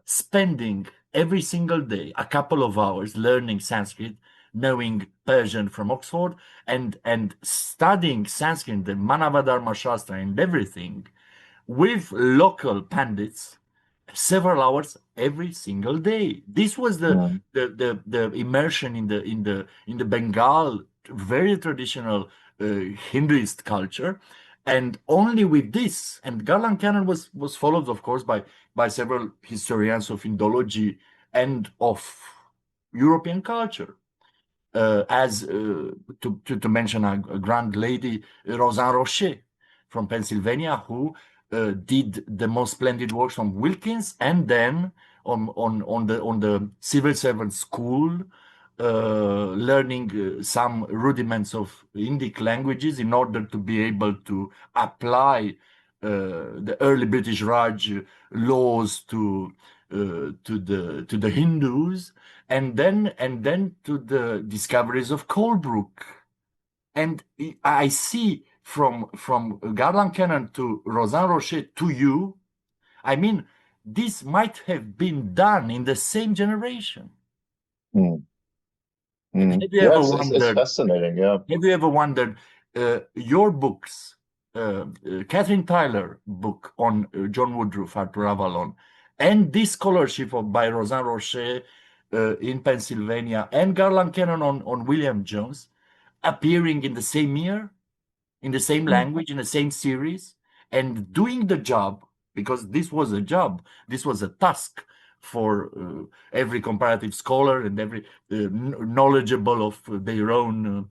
Speaker 1: spending every single day a couple of hours learning Sanskrit, knowing Persian from Oxford, and studying Sanskrit, the Manavadharma Shastra and everything, with local pandits, several hours every single day. This was the immersion in the Bengal, very traditional Hinduist culture. And only with this, and Garland Cannon was followed, of course, by several historians of Indology and of European culture, as to mention a grand lady, Rosanne Rocher from Pennsylvania, who did the most splendid works from Wilkins, and then on the civil servant school, learning some rudiments of Indic languages in order to be able to apply the early British Raj laws to the Hindus, and then to the discoveries of Colebrook. And I see from Garland Cannon to Rosan Rocher to you, I mean, this might have been done in the same generation.
Speaker 2: Mm.
Speaker 1: Have you ever
Speaker 2: Yes, it's
Speaker 1: wondered?
Speaker 2: fascinating. Yeah.
Speaker 1: Have you ever wondered your books, Catherine Tyler book on John Woodruff, Arthur Avalon, and this scholarship by Rosan Rocher in Pennsylvania, and Garland Cannon on William Jones, appearing in the same year, in the same language, in the same series, and doing the job, because this was a job, this was a task for every comparative scholar and every knowledgeable of their own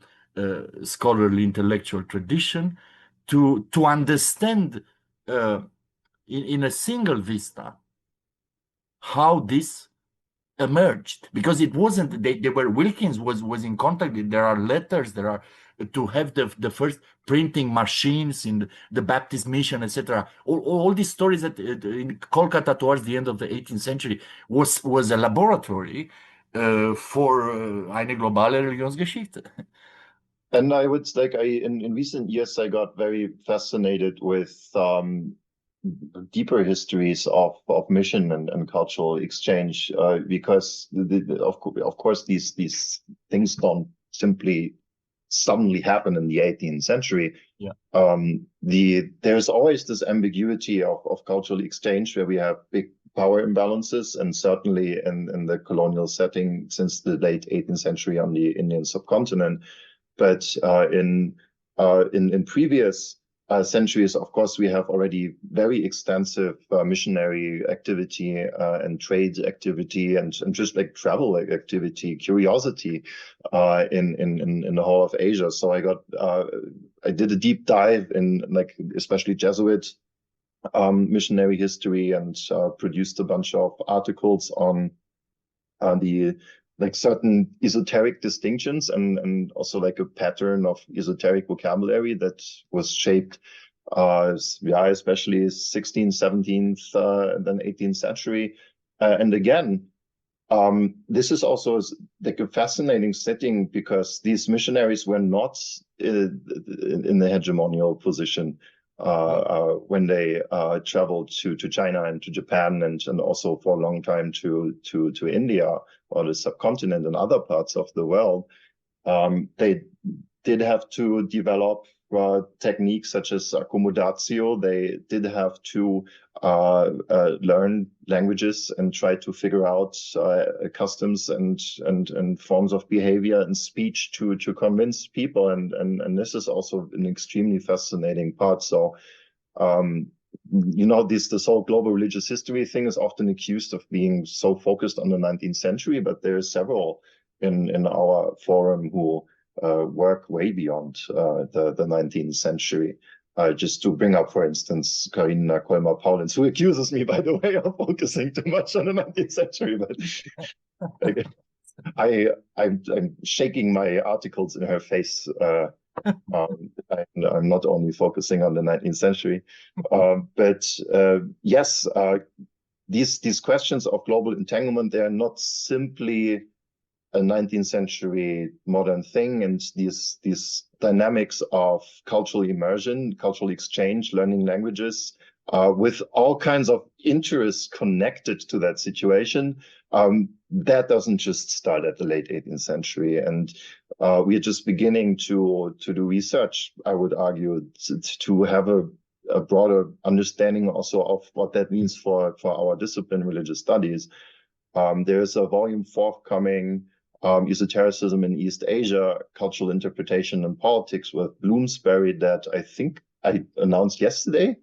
Speaker 1: scholarly intellectual tradition to understand in a single vista how this emerged, because it wasn't they were Wilkins was in contact. There are letters, there are to have the first printing machines in the Baptist mission, etc. All these stories that in Kolkata towards the end of the 18th century was a laboratory for eine globale Religionsgeschichte.
Speaker 2: And I would like in recent years I got very fascinated with deeper histories of mission and cultural exchange because of course these things don't simply suddenly happen in the 18th century.
Speaker 1: Yeah.
Speaker 2: There's always this ambiguity of cultural exchange where we have big power imbalances, and certainly in the colonial setting since the late 18th century on the Indian subcontinent. But in previous centuries, of course, we have already very extensive missionary activity and trade activity and just like travel activity, curiosity in the whole of Asia. So I did a deep dive in like especially Jesuit missionary history and produced a bunch of articles on the like certain esoteric distinctions and also like a pattern of esoteric vocabulary that was shaped especially 16th, 17th, and then 18th century. And again, this is also like a fascinating setting because these missionaries were not in the hegemonial position when they traveled to China and to Japan and also for a long time to India or the subcontinent and other parts of the world. They did have to develop techniques such as accommodatio. They did have to learn languages and try to figure out customs and forms of behavior and speech to convince people. And this is also an extremely fascinating part. So, this whole global religious history thing is often accused of being so focused on the 19th century, but there are several in our forum who work way beyond the 19th century. Just to bring up, for instance, Karina Kolmar-Paulens, who accuses me, by the way, of focusing too much on the 19th century. But I'm shaking my articles in her face. I'm not only focusing on the 19th century, but yes, these questions of global entanglement, they are not simply a 19th century modern thing, and these dynamics of cultural immersion, cultural exchange, learning languages, with all kinds of interests connected to that situation, that doesn't just start at the late 18th century. And we're just beginning to do research, I would argue, to have a broader understanding also of what that means for our discipline, religious studies. There's a volume forthcoming, Esotericism in East Asia, Cultural Interpretation and Politics with Bloomsbury, that I think I announced yesterday.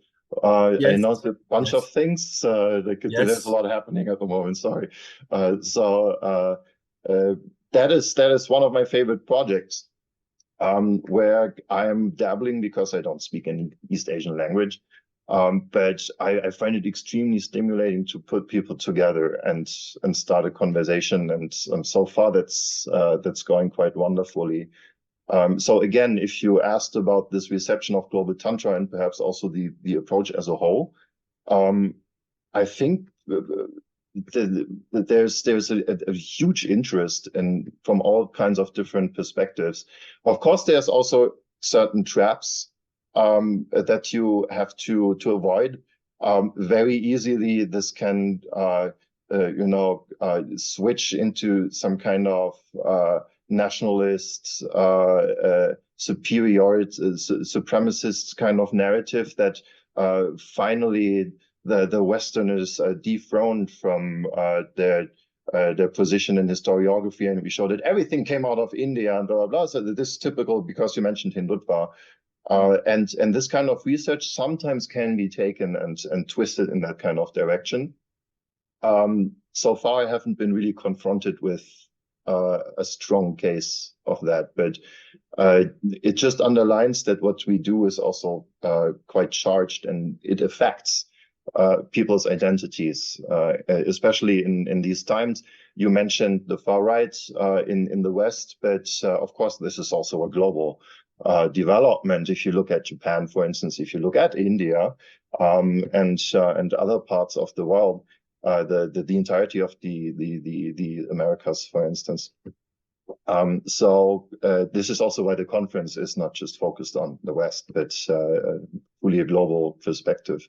Speaker 2: Yes. I announced a bunch of things. There's a lot happening at the moment. Sorry. That is one of my favorite projects, where I am dabbling because I don't speak any East Asian language. But I find it extremely stimulating to put people together and start a conversation. And so far that's going quite wonderfully. So again, if you asked about this reception of global tantra and perhaps also the approach as a whole, I think there's a huge interest from all kinds of different perspectives. Of course, there's also certain traps that you have to avoid. Very easily, this can switch into some kind of nationalist, supremacist kind of narrative that finally the Westerners dethroned from their position in historiography, and we showed that everything came out of India and blah blah blah. So this is typical, because you mentioned Hindutva. And this kind of research sometimes can be taken and twisted in that kind of direction. So far, I haven't been really confronted with a strong case of that, but it just underlines that what we do is also quite charged, and it affects people's identities, especially in these times. You mentioned the far right in the West, but of course, this is also a global development. If you look at Japan, for instance, if you look at India and other parts of the world, the entirety of the Americas, for instance. So this is also why the conference is not just focused on the West, but fully a global perspective.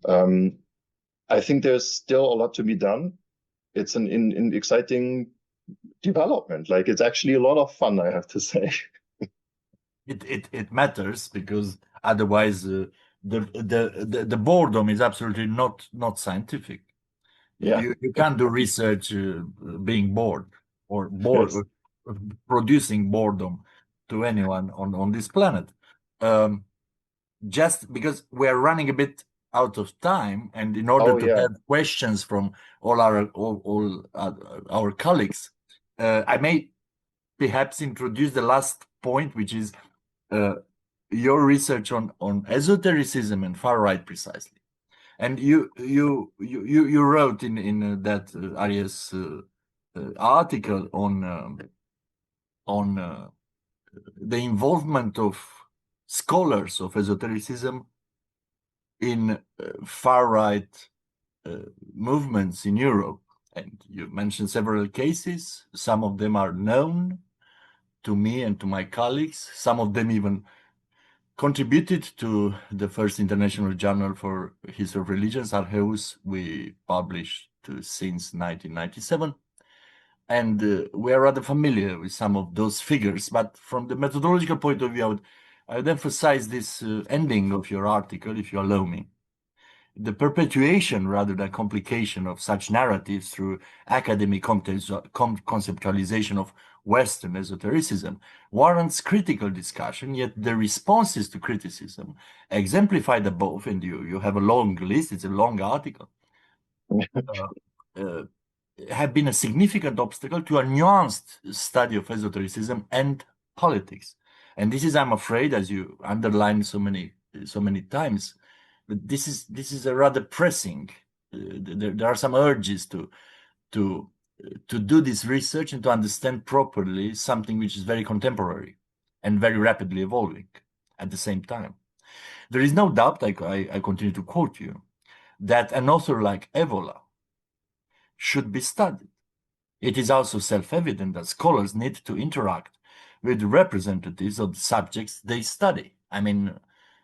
Speaker 2: I think there's still a lot to be done. It's an exciting development. Like, it's actually a lot of fun, I have to say.
Speaker 1: It matters, because otherwise the boredom is absolutely not scientific.
Speaker 2: Yeah.
Speaker 1: You can't do research being bored, or bored,
Speaker 2: Yes.
Speaker 1: producing boredom to anyone on this planet. Just because we're running a bit out of time, and in order to have questions from all our colleagues, I may perhaps introduce the last point, which is your research on esotericism and far right, precisely. And you wrote in that Arias article on the involvement of scholars of esotericism in far right movements in Europe. And you mentioned several cases. Some of them are known to me and to my colleagues. Some of them even contributed to the first international journal for history of religions, Arheus, we published since 1997. And we are rather familiar with some of those figures. But from the methodological point of view, I would emphasize this ending of your article, if you allow me. The perpetuation rather than complication of such narratives through academic conceptualization of Western esotericism warrants critical discussion, yet the responses to criticism exemplify the above, and you have a long list, it's a long article, have been a significant obstacle to a nuanced study of esotericism and politics. And this is, I'm afraid, as you underlined so many times, but this is a rather pressing. There are some urges to do this research and to understand properly something which is very contemporary and very rapidly evolving at the same time. There is no doubt, I continue to quote you, that an author like Evola should be studied. It is also self-evident that scholars need to interact with representatives of the subjects they study. I mean,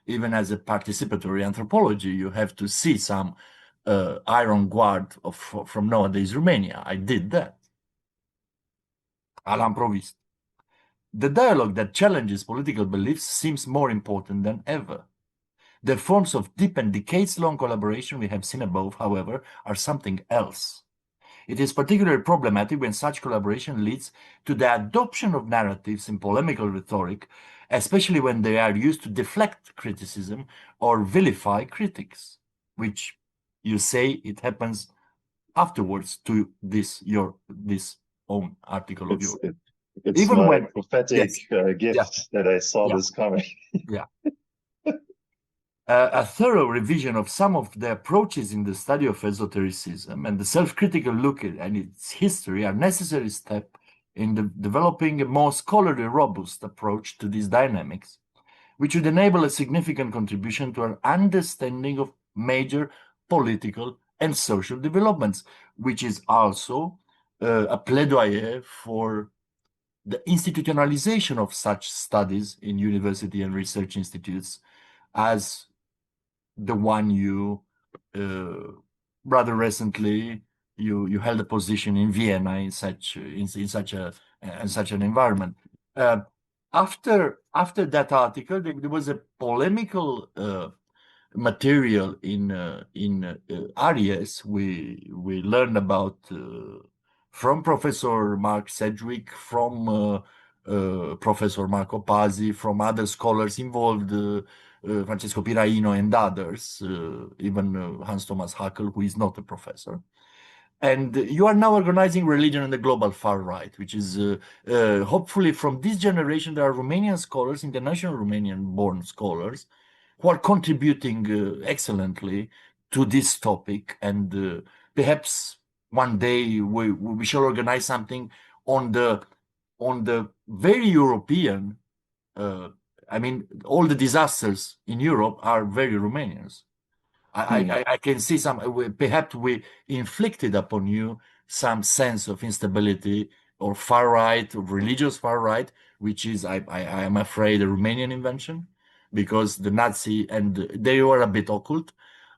Speaker 1: even as a participatory anthropology, you have to see some Iron Guard from nowadays Romania. I did that. L-am provist. The dialogue that challenges political beliefs seems more important than ever. The forms of deep and decades-long collaboration we have seen above, however, are something else. It is particularly problematic when such collaboration leads to the adoption of narratives in polemical rhetoric, especially when they are used to deflect criticism or vilify critics, which you say it happens afterwards to this own article of yours.
Speaker 2: It's even my prophetic gift that I saw this coming.
Speaker 1: Yeah. a thorough revision of some of the approaches in the study of esotericism and the self-critical look at its history are necessary step in developing a more scholarly, robust approach to these dynamics, which would enable a significant contribution to our understanding of major political and social developments, which is also a plaidoyer for the institutionalization of such studies in university and research institutes as the one you rather recently you held a position in Vienna in such an environment. After that article, there was a polemical material in Aries. We learned about from Professor Mark Sedgwick, from Professor Marco Pazzi, from other scholars involved, Francesco Piraino and others, even Hans Thomas Haeckel, who is not a professor. And you are now organizing Religion and the Global Far Right, which is hopefully from this generation, there are Romanian scholars, international Romanian-born scholars, who are contributing excellently to this topic. And perhaps one day we shall organize something on the very European, I mean, all the disasters in Europe are very Romanians. I can see perhaps we inflicted upon you some sense of instability or far right, or religious far right, which is, I am afraid, a Romanian invention, because the Nazi, and they were a bit occult.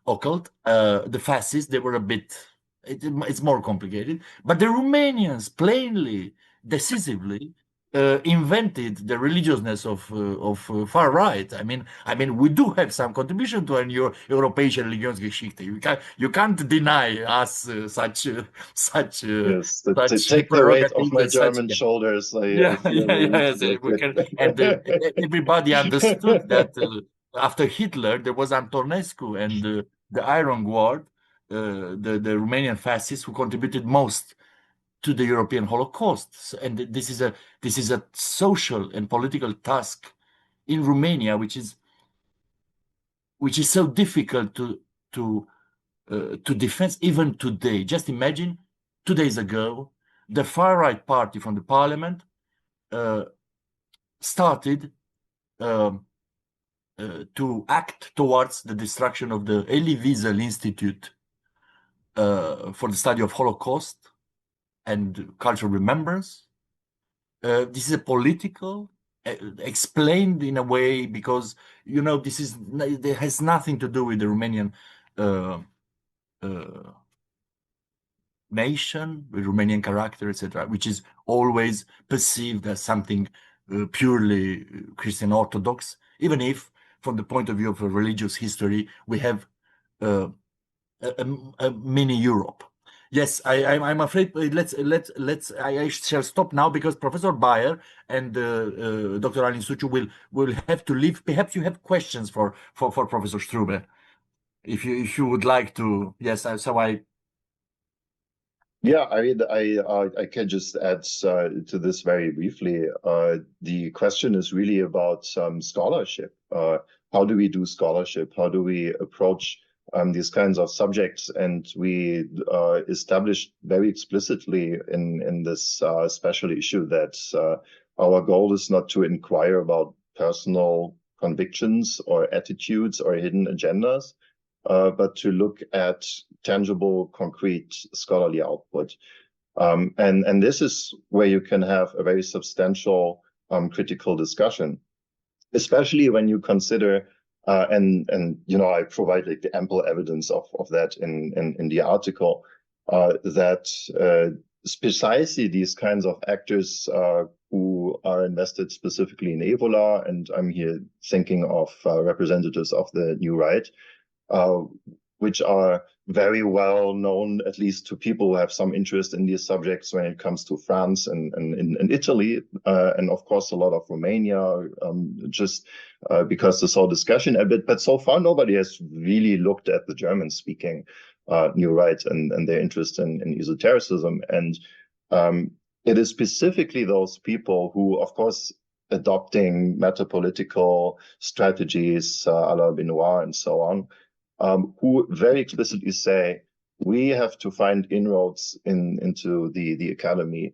Speaker 1: The fascists, they were a bit, it's more complicated. But the Romanians plainly, decisively, invented the religiousness of far right. I mean, we do have some contribution to a new Europäische Religionsgeschichte. You can't deny us
Speaker 2: Yes, to take the weight off my German shoulders.
Speaker 1: Yes. We can, and everybody understood that after Hitler there was Antonescu and the Iron Guard, the Romanian fascists who contributed most to the European Holocaust. And this is a social and political task in Romania, which is so difficult to defend even today. Just imagine 2 days ago, the far right party from the parliament started to act towards the destruction of the Elie Wiesel Institute for the study of Holocaust and cultural remembrance. This is a political, explained in a way, because it has nothing to do with the Romanian nation, with Romanian character, etc., which is always perceived as something purely Christian Orthodox, even if, from the point of view of a religious history, we have a mini Europe. Yes, I'm afraid I shall stop now, because Professor Bayer and Dr. Alin Suciu will have to leave. Perhaps you have questions for Professor Strube, if you would like to. Yes,
Speaker 2: Yeah, I mean, I can just add to this very briefly. The question is really about scholarship. How do we do scholarship? How do we approach these kinds of subjects? And we established very explicitly in this special issue that our goal is not to inquire about personal convictions or attitudes or hidden agendas, but to look at tangible, concrete scholarly output. And this is where you can have a very substantial critical discussion, especially when you consider, and I provide like the ample evidence of that in the article, that precisely these kinds of actors who are invested specifically in Evola, and I'm here thinking of representatives of the New Right, which are very well known, at least to people who have some interest in these subjects, when it comes to France and Italy, and of course a lot of Romania, just because this whole discussion a bit. But so far, nobody has really looked at the German-speaking New Right and their interest in esotericism. And it is specifically those people who, of course, adopting metapolitical strategies, a la Benoit and so on, who very explicitly say, we have to find inroads into the academy.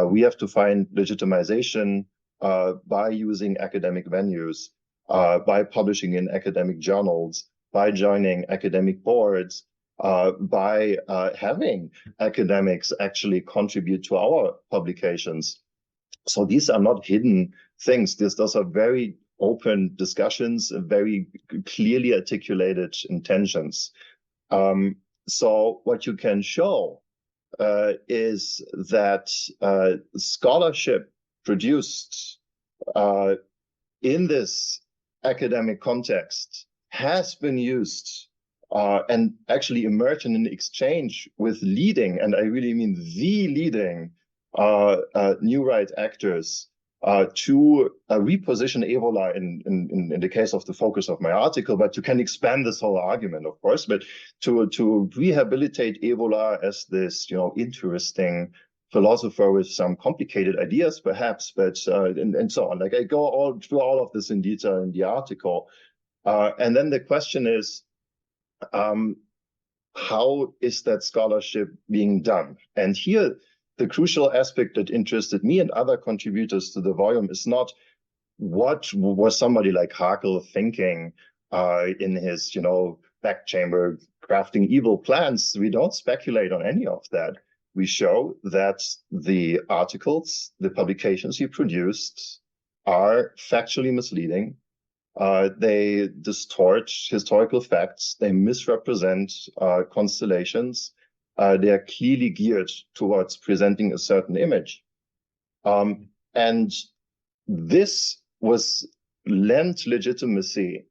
Speaker 2: We have to find legitimization by using academic venues, by publishing in academic journals, by joining academic boards, by having academics actually contribute to our publications. So these are not hidden things. Those are very open discussions, very clearly articulated intentions. So what you can show is that scholarship produced in this academic context has been used and actually emerged in an exchange with leading, and I really mean the leading new right actors to reposition Evola in the case of the focus of my article, but you can expand this whole argument, of course, but to rehabilitate Evola as this, interesting philosopher with some complicated ideas, perhaps, but and so on. Like I go all through all of this in detail in the article, and then the question is, how is that scholarship being done? And here, the crucial aspect that interested me and other contributors to the volume is not what was somebody like Haeckel thinking in his, back chamber crafting evil plans. We don't speculate on any of that. We show that the articles, the publications he produced are factually misleading. They distort historical facts. They misrepresent constellations. They are clearly geared towards presenting a certain image. And this was lent legitimacy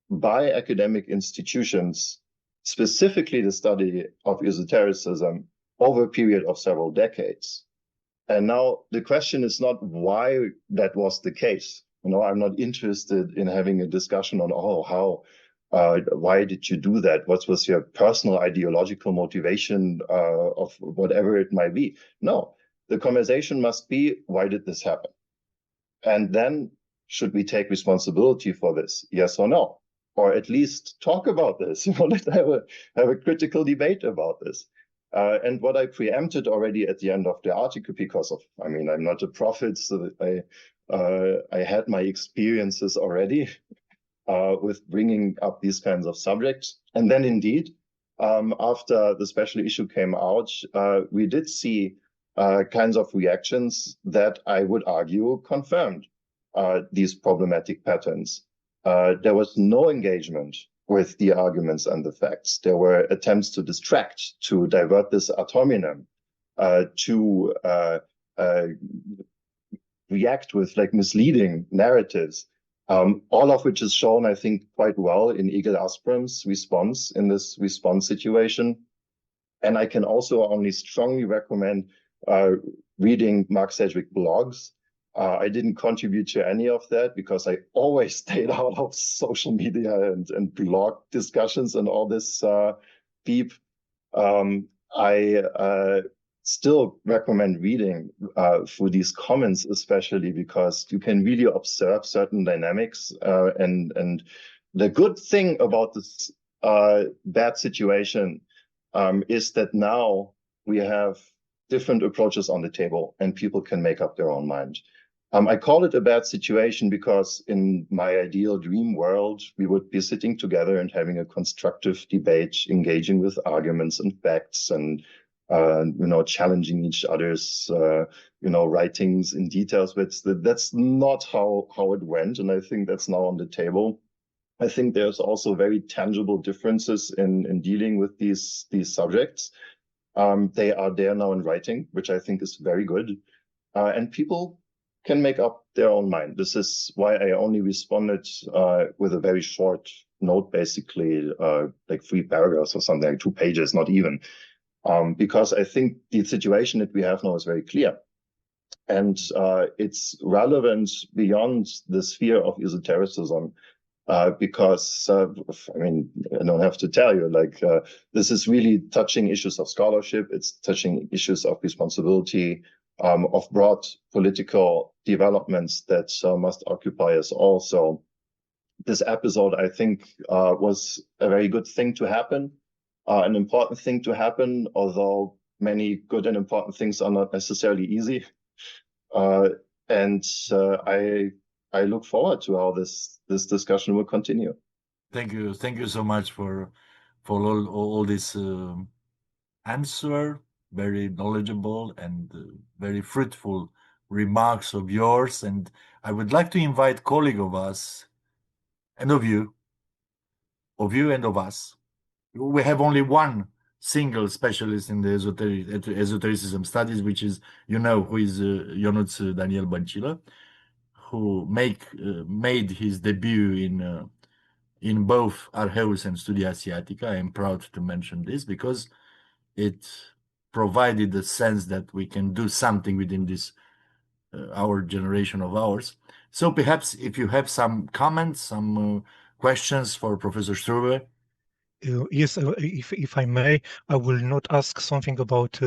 Speaker 2: by academic institutions, specifically the study of esotericism, over a period of several decades. And now the question is not why that was the case. I'm not interested in having a discussion on, why did you do that? What was your personal ideological motivation of whatever it might be? No, the conversation must be, why did this happen? And then should we take responsibility for this? Yes or no? Or at least talk about this, let's have a critical debate about this. And what I preempted already at the end of the article, because I'm not a prophet, so I had my experiences already with bringing up these kinds of subjects. And then indeed, after the special issue came out, we did see kinds of reactions that I would argue confirmed these problematic patterns. There was no engagement with the arguments and the facts. There were attempts to distract, to divert this ad hominem, to react with misleading narratives, all of which is shown, I think, quite well in Egil Asprum's response in this response situation. And I can also only strongly recommend reading Mark Sedgwick blogs. I didn't contribute to any of that because I always stayed out of social media and blog discussions and all this beep. I still recommend reading through these comments, especially because you can really observe certain dynamics. And the good thing about this bad situation is that now we have different approaches on the table and people can make up their own mind. I call it a bad situation because in my ideal dream world, we would be sitting together and having a constructive debate, engaging with arguments and facts and challenging each other's, writings in details. But that's not how it went. And I think that's now on the table. I think there's also very tangible differences in dealing with these subjects. They are there now in writing, which I think is very good. And people can make up their own mind. This is why I only responded with a very short note, basically, 3 paragraphs or something, 2 pages, not even. Because I think the situation that we have now is very clear. And it's relevant beyond the sphere of esotericism, because, I don't have to tell you, this is really touching issues of scholarship. It's touching issues of responsibility, of broad political developments that must occupy us all. So this episode, I think, was a very good thing to happen, an important thing to happen, although many good and important things are not necessarily easy. And I look forward to how this discussion will continue.
Speaker 1: Thank you so much for all this answer, very knowledgeable and very fruitful remarks of yours. And I would like to invite colleague of us and of you and of us. We have only one single specialist in the esotericism studies, which is, who is Ionuț Daniel Băncilă, who made his debut in both Arheus and Studia Asiatica. I am proud to mention this because it provided the sense that we can do something within this our generation of ours. So perhaps if you have some comments, some questions for Professor Strube.
Speaker 3: Yes, if I may, I will not ask something about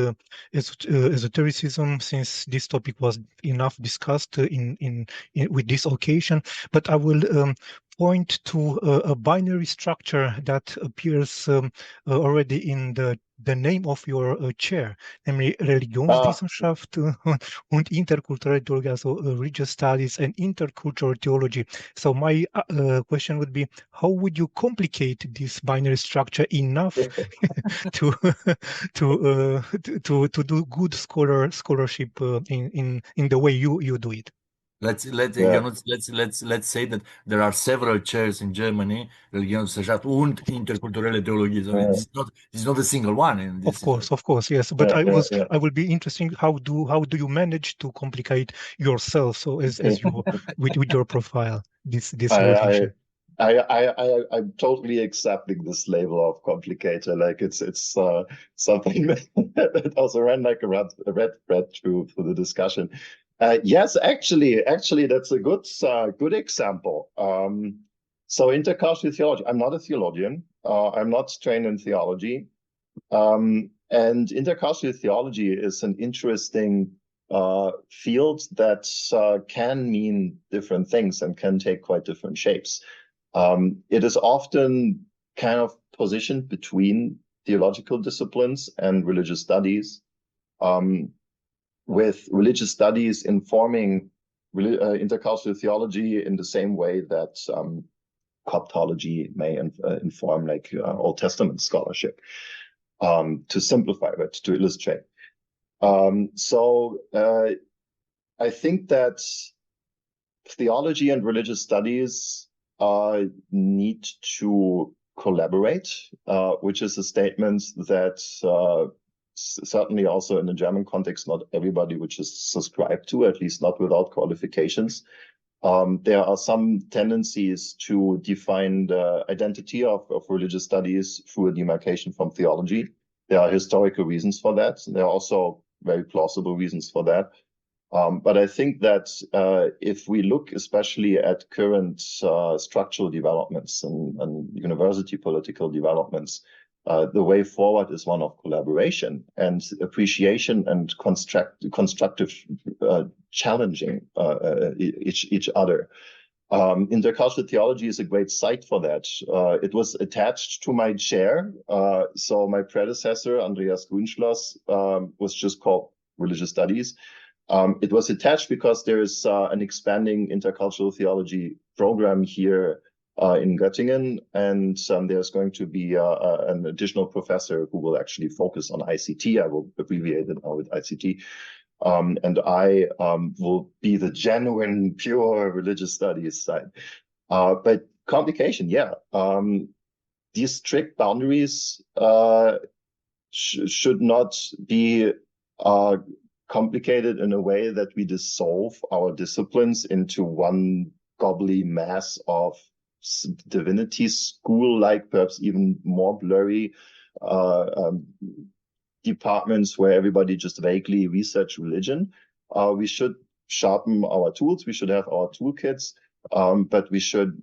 Speaker 3: esotericism, since this topic was enough discussed in with this occasion. But I will point to a binary structure that appears already in the name of your chair, namely Religionswissenschaft und interkulturelle Theologie, also religious studies and intercultural theology. So my question would be, how would you complicate this binary structure enough to do good scholarship in the way you do it?
Speaker 1: Let's say that there are several chairs in Germany, Religionswissenschaft und interkulturelle Theologie. So it's not a single one. And this
Speaker 3: of course, yes. But I will be interesting. How do you manage to complicate yourself? So as you with your profile, this relationship.
Speaker 2: I'm totally accepting this label of complicator. Like it's something that also ran like a red thread through the discussion. Yes, actually, that's a good example. So intercultural theology. I'm not a theologian. I'm not trained in theology. And intercultural theology is an interesting field that can mean different things and can take quite different shapes. It is often kind of positioned between theological disciplines and religious studies, with religious studies informing intercultural theology in the same way that Coptology may inform like Old Testament scholarship, to simplify it, to illustrate. So I think that theology and religious studies need to collaborate, which is a statement that certainly also in the German context, not everybody which is subscribed to, at least not without qualifications. There are some tendencies to define the identity of religious studies through a demarcation from theology. There are historical reasons for that. And there are also very plausible reasons for that. But I think that if we look especially at current structural developments and university political developments, the way forward is one of collaboration and appreciation and constructive challenging each other. Intercultural theology is a great site for that. It was attached to my chair. So my predecessor, Andreas Grünschloss, was just called Religious Studies. It was attached because there is an expanding intercultural theology program here in Göttingen, and there's going to be an additional professor who will actually focus on ICT. I will abbreviate it now with ICT. And I will be the genuine, pure religious studies side. But complication, yeah. These strict boundaries should not be complicated in a way that we dissolve our disciplines into one gobbly mass of divinity school-like, perhaps even more blurry departments where everybody just vaguely research religion. We should sharpen our tools. We should have our toolkits, but we should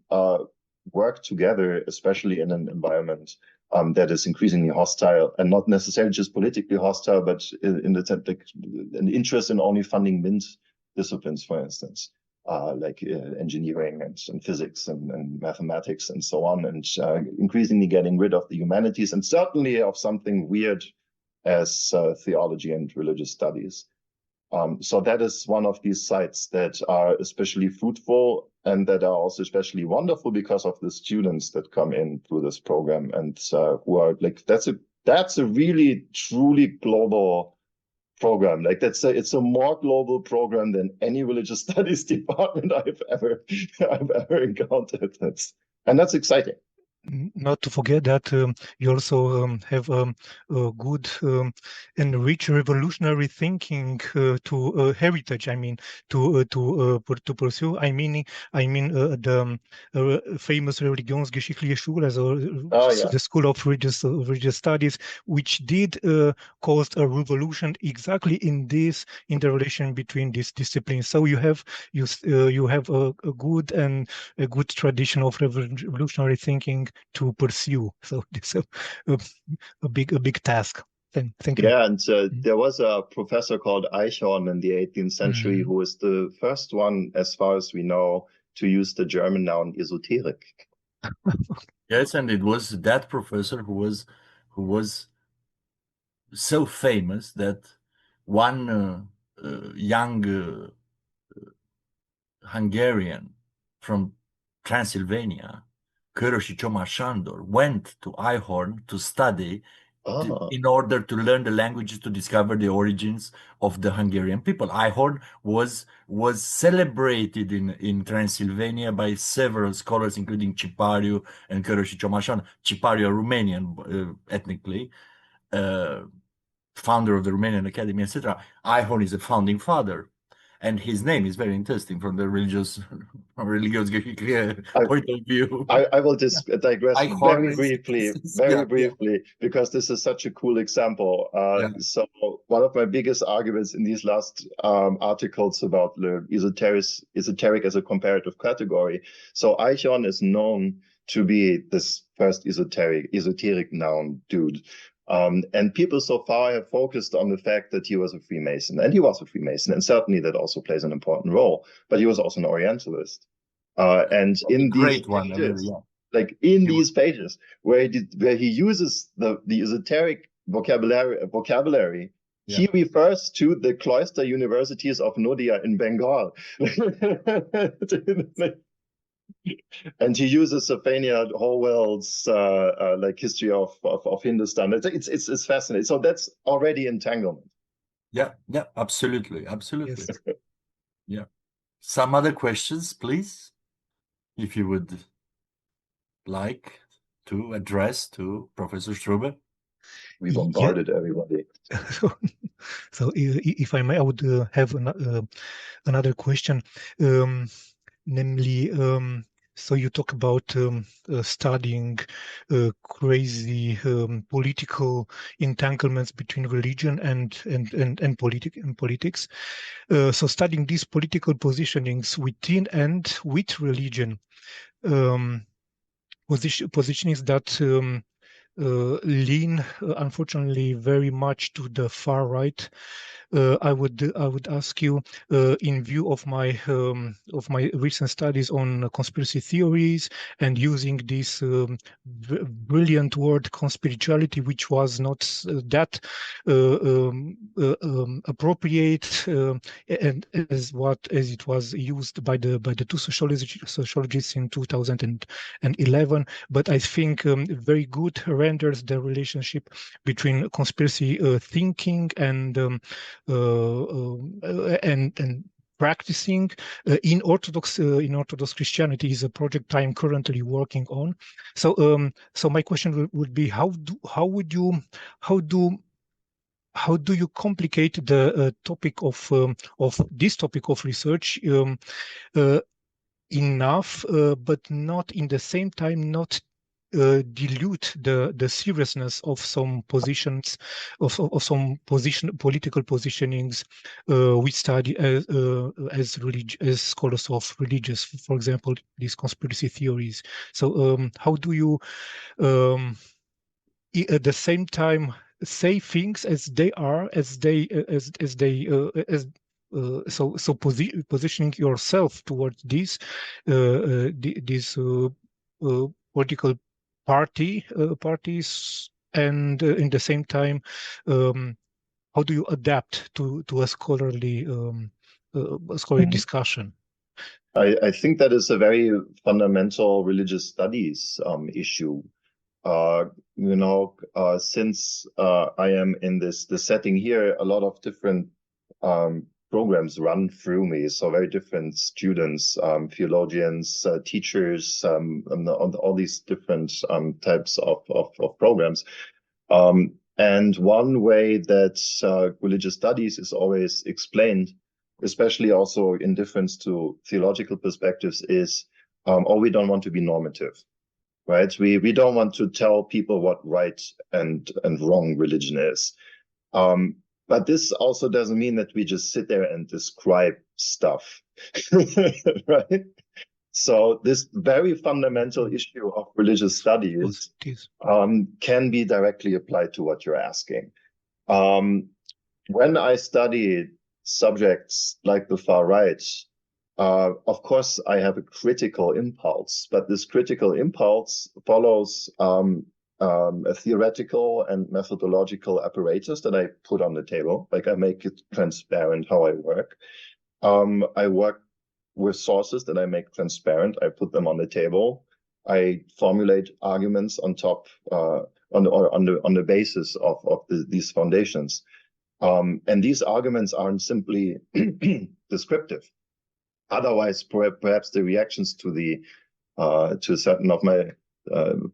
Speaker 2: work together, especially in an environment that is increasingly hostile, and not necessarily just politically hostile, but in the sense like an interest in only funding MINT disciplines, for instance, like engineering and physics and mathematics and so on, and increasingly getting rid of the humanities, and certainly of something weird as theology and religious studies. So that is one of these sites that are especially fruitful and that are also especially wonderful because of the students that come in through this program, and who are like, that's a really truly global program. Like it's a more global program than any religious studies department I've ever encountered. That's exciting.
Speaker 3: Not to forget that you also have a good and rich revolutionary thinking to heritage. I mean, to pursue. I mean the famous Religionsgeschichtliche Schule, the School of Religious Studies, which did cause a revolution exactly in the relation between these disciplines. So you have a good tradition of revolutionary thinking to pursue. So it's a big task. Thank you.
Speaker 2: Yeah, and there was a professor called Eichhorn in the 18th century who was the first one, as far as we know, to use the German noun esoteric.
Speaker 1: Yes, and it was that professor who was so famous that one young Hungarian from Transylvania, Körösi Csoma Sándor, went to Eichhorn to study in order to learn the languages, to discover the origins of the Hungarian people. Eichhorn was celebrated in Transylvania by several scholars, including Cipariu and Körösi Csoma Sándor. Cipariu, a Romanian ethnically, founder of the Romanian Academy, etc. Eichhorn is a founding father. And his name is very interesting from the religious point of view.
Speaker 2: I will just digress very briefly, because this is such a cool example. So one of my biggest arguments in these last articles about the esoteric as a comparative category. So Eichhorn is known to be this first esoteric noun dude. And people so far have focused on the fact that he was a Freemason, and he was a Freemason, and certainly that also plays an important role. But he was also an Orientalist, and in these pages, these pages where he uses the esoteric vocabulary, he refers to the cloister universities of Nodia in Bengal. And he uses Saphania Howell's history of Hindustan. It's fascinating. So that's already entanglement.
Speaker 1: Yeah, absolutely. Yes. Yeah. Some other questions, please, if you would like to address to Professor Strube.
Speaker 2: We bombarded everybody.
Speaker 3: So if I may, I would have another question. Namely, so you talk about studying crazy political entanglements between religion and politics. So studying these political positionings within and with religion, positionings that lean, unfortunately, very much to the far right. I would ask you, in view of my recent studies on conspiracy theories and using this brilliant word conspirituality, which was not that appropriate, and as it was used by the two sociologists in 2011, but I think very good renders the relationship between conspiracy thinking and practicing in Orthodox Christianity is a project I'm currently working on. So my question would be, how do you complicate the topic of this topic of research enough, but not in the same time not dilute the seriousness of some positions, of some political positionings we study as scholars of religious, for example, these conspiracy theories. So how do you at the same time say things as they are, so positioning yourself towards this political parties, and in the same time, how do you adapt to a scholarly discussion?
Speaker 2: I think that is a very fundamental religious studies issue. Since I am in this setting here, a lot of different programs run through me. So very different students, theologians, teachers, and all these different types of programs. And one way that religious studies is always explained, especially also in difference to theological perspectives, is, we don't want to be normative. Right? We don't want to tell people what right and wrong religion is. But this also doesn't mean that we just sit there and describe stuff, right? So this very fundamental issue of religious studies can be directly applied to what you're asking. When I study subjects like the far right, of course, I have a critical impulse, but this critical impulse follows a theoretical and methodological apparatus that I put on the table. Like, I make it transparent how I work. I work with sources that I make transparent. I put them on the table. I formulate arguments on top, on the basis of these foundations. And these arguments aren't simply descriptive. Otherwise, perhaps the reactions to certain of my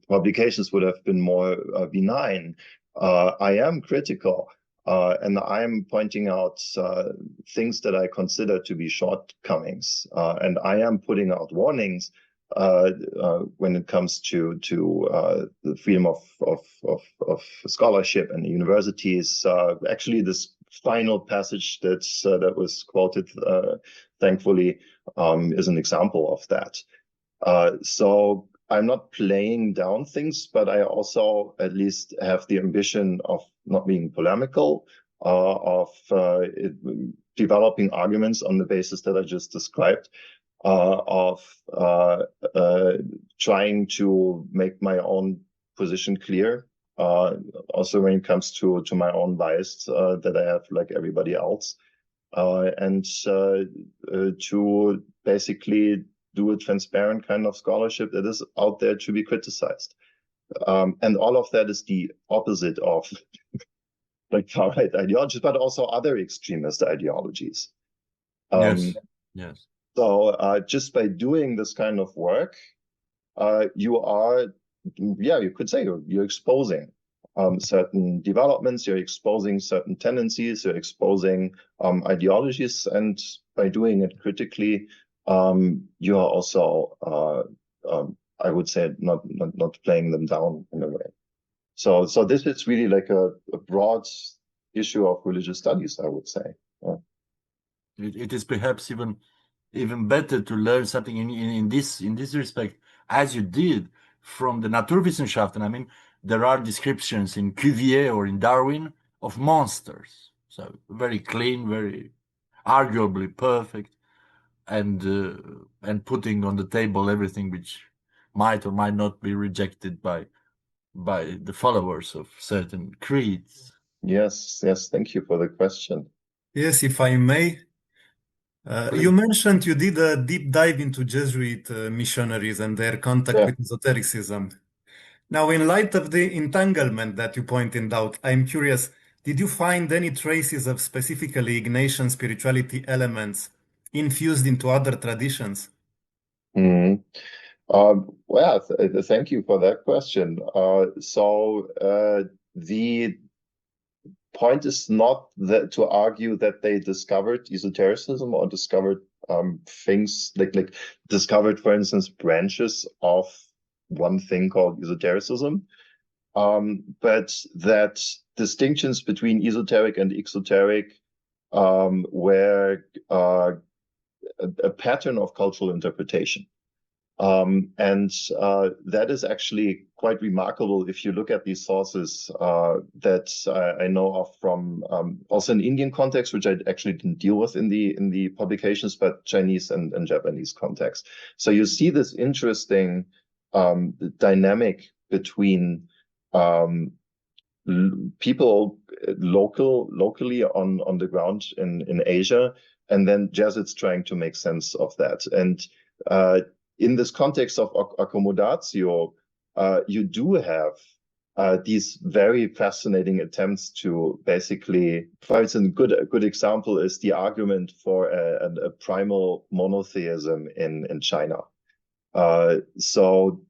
Speaker 2: publications would have been more benign. I am critical, and I am pointing out things that I consider to be shortcomings, and I am putting out warnings when it comes to the freedom of scholarship and universities. Actually, this final passage that was quoted, thankfully, is an example of that. So I'm not playing down things, but I also at least have the ambition of not being polemical, of developing arguments on the basis that I just described, of trying to make my own position clear. Also when it comes to my own bias that I have like everybody else, and to basically do a transparent kind of scholarship that is out there to be criticized. And all of that is the opposite of like far-right ideologies, but also other extremist ideologies.
Speaker 1: Yes.
Speaker 2: So just by doing this kind of work, you are, you could say you're exposing certain developments, you're exposing certain tendencies, you're exposing ideologies, and by doing it critically, you are also, I would say, not playing them down in a way. So this is really like a broad issue of religious studies, I would say. Yeah.
Speaker 1: It is perhaps even better to learn something in this respect, as you did, from the Naturwissenschaften. I mean, there are descriptions in Cuvier or in Darwin of monsters, so very clean, very arguably perfect, and putting on the table everything which might or might not be rejected by the followers of certain creeds.
Speaker 2: Yes, thank you for the question.
Speaker 4: Yes, if I may. You mentioned you did a deep dive into Jesuit missionaries and their contact with esotericism. Now, in light of the entanglement that you pointed out, I'm curious, did you find any traces of specifically Ignatian spirituality elements infused into other traditions?
Speaker 2: Well, thank you for that question. So the point is not that to argue that they discovered esotericism or discovered things like discovered, for instance, branches of one thing called esotericism, but that distinctions between esoteric and exoteric were a pattern of cultural interpretation. That is actually quite remarkable if you look at these sources that I know of from also in Indian context, which I actually didn't deal with in the publications, but Chinese and Japanese context. So you see this interesting dynamic between people locally on the ground in Asia, and then Jesuits trying to make sense of that. And in this context of accommodatio, you do have these very fascinating attempts to basically, for instance, a good example is the argument for a primal monotheism in China. So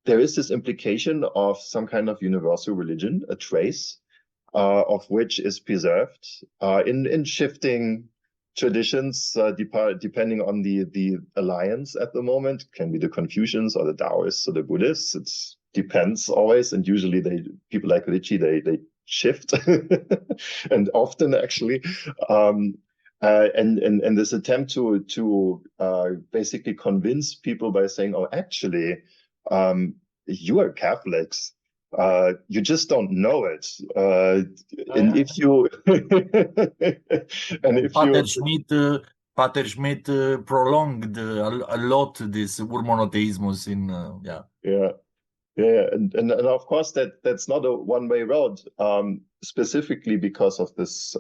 Speaker 2: there is this implication of some kind of universal religion, a trace of which is preserved in shifting traditions, depending on the alliance at the moment. Can be the Confucians or the Taoists or the Buddhists. It depends always, and usually people like Ricci they shift and often actually. And this attempt to basically convince people by saying, oh, actually, you are Catholics. You just don't know it. And if you
Speaker 1: Pater Schmidt prolonged a lot this monotheismus in
Speaker 2: and of course that's not a one-way road, specifically because of this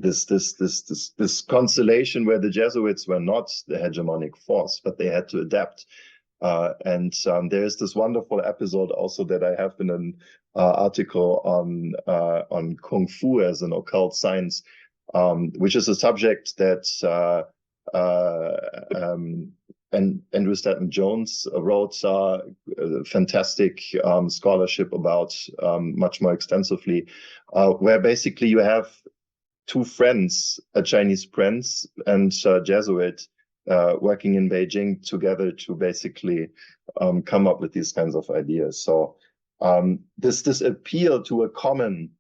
Speaker 2: this constellation where the Jesuits were not the hegemonic force, but they had to adapt. And there is this wonderful episode also that I have in an article on Kung Fu as an occult science, which is a subject that Andrew Stanton Jones wrote a fantastic scholarship about much more extensively, where basically you have two friends, a Chinese prince and a Jesuit, working in Beijing together to basically come up with these kinds of ideas. So this appeal to a common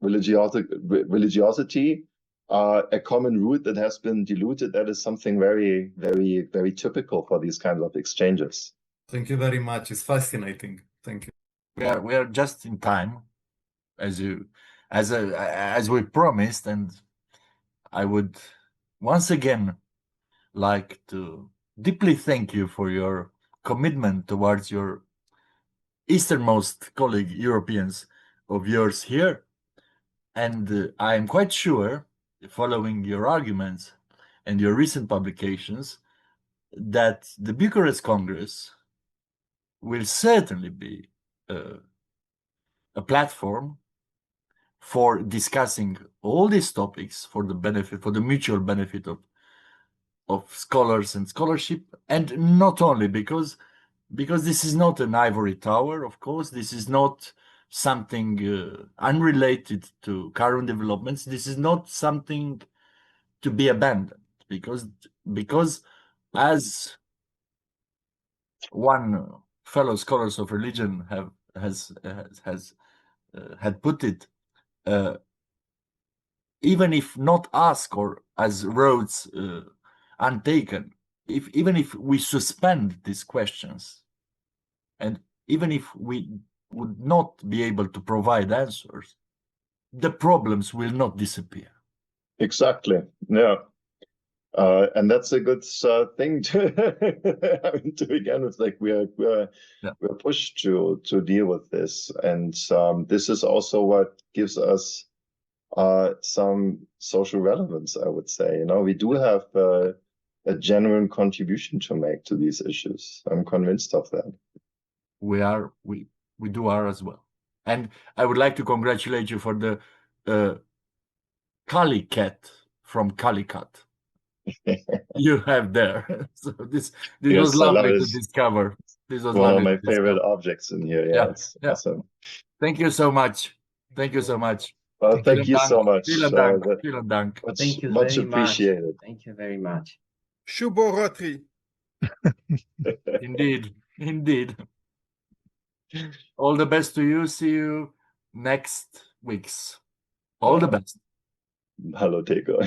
Speaker 2: religiosity, a common root that has been diluted, that is something very, very, very typical for these kinds of exchanges.
Speaker 4: Thank you very much. It's fascinating. Thank you.
Speaker 1: We are just in time, as we promised, and I would once again like to deeply thank you for your commitment towards your easternmost colleague Europeans of yours here. And I am quite sure, following your arguments and your recent publications, that the Bucharest Congress will certainly be a platform for discussing all these topics for the mutual benefit of scholars and scholarship, and not only because this is not an ivory tower, of course. This is not something unrelated to current developments. This is not something to be abandoned, because as one fellow scholars of religion had put it, even if not asked or as roads untaken, even if we suspend these questions, and even if we would not be able to provide answers, the problems will not disappear.
Speaker 2: Exactly. Yeah. And that's a good thing to begin with. Like we're pushed to deal with this, and this is also what gives us some social relevance, I would say. You know, we do have a genuine contribution to make to these issues. I'm convinced of that.
Speaker 1: We are as well. And I would like to congratulate you for the Calicat from Calicut you have there. So this
Speaker 2: Yes,
Speaker 1: was lovely to discover. This was
Speaker 2: one of my favorite objects in here. Yeah, it's awesome.
Speaker 1: Thank you so much. Thank you so much.
Speaker 2: Well, thank you so much.
Speaker 1: Vielen Dank. Vielen Dank.
Speaker 2: Thank you much appreciated.
Speaker 5: Thank you very much.
Speaker 6: Shubo-Rotri.
Speaker 1: Indeed. All the best to you. See you next weeks. All the best.
Speaker 2: Hello, Teko.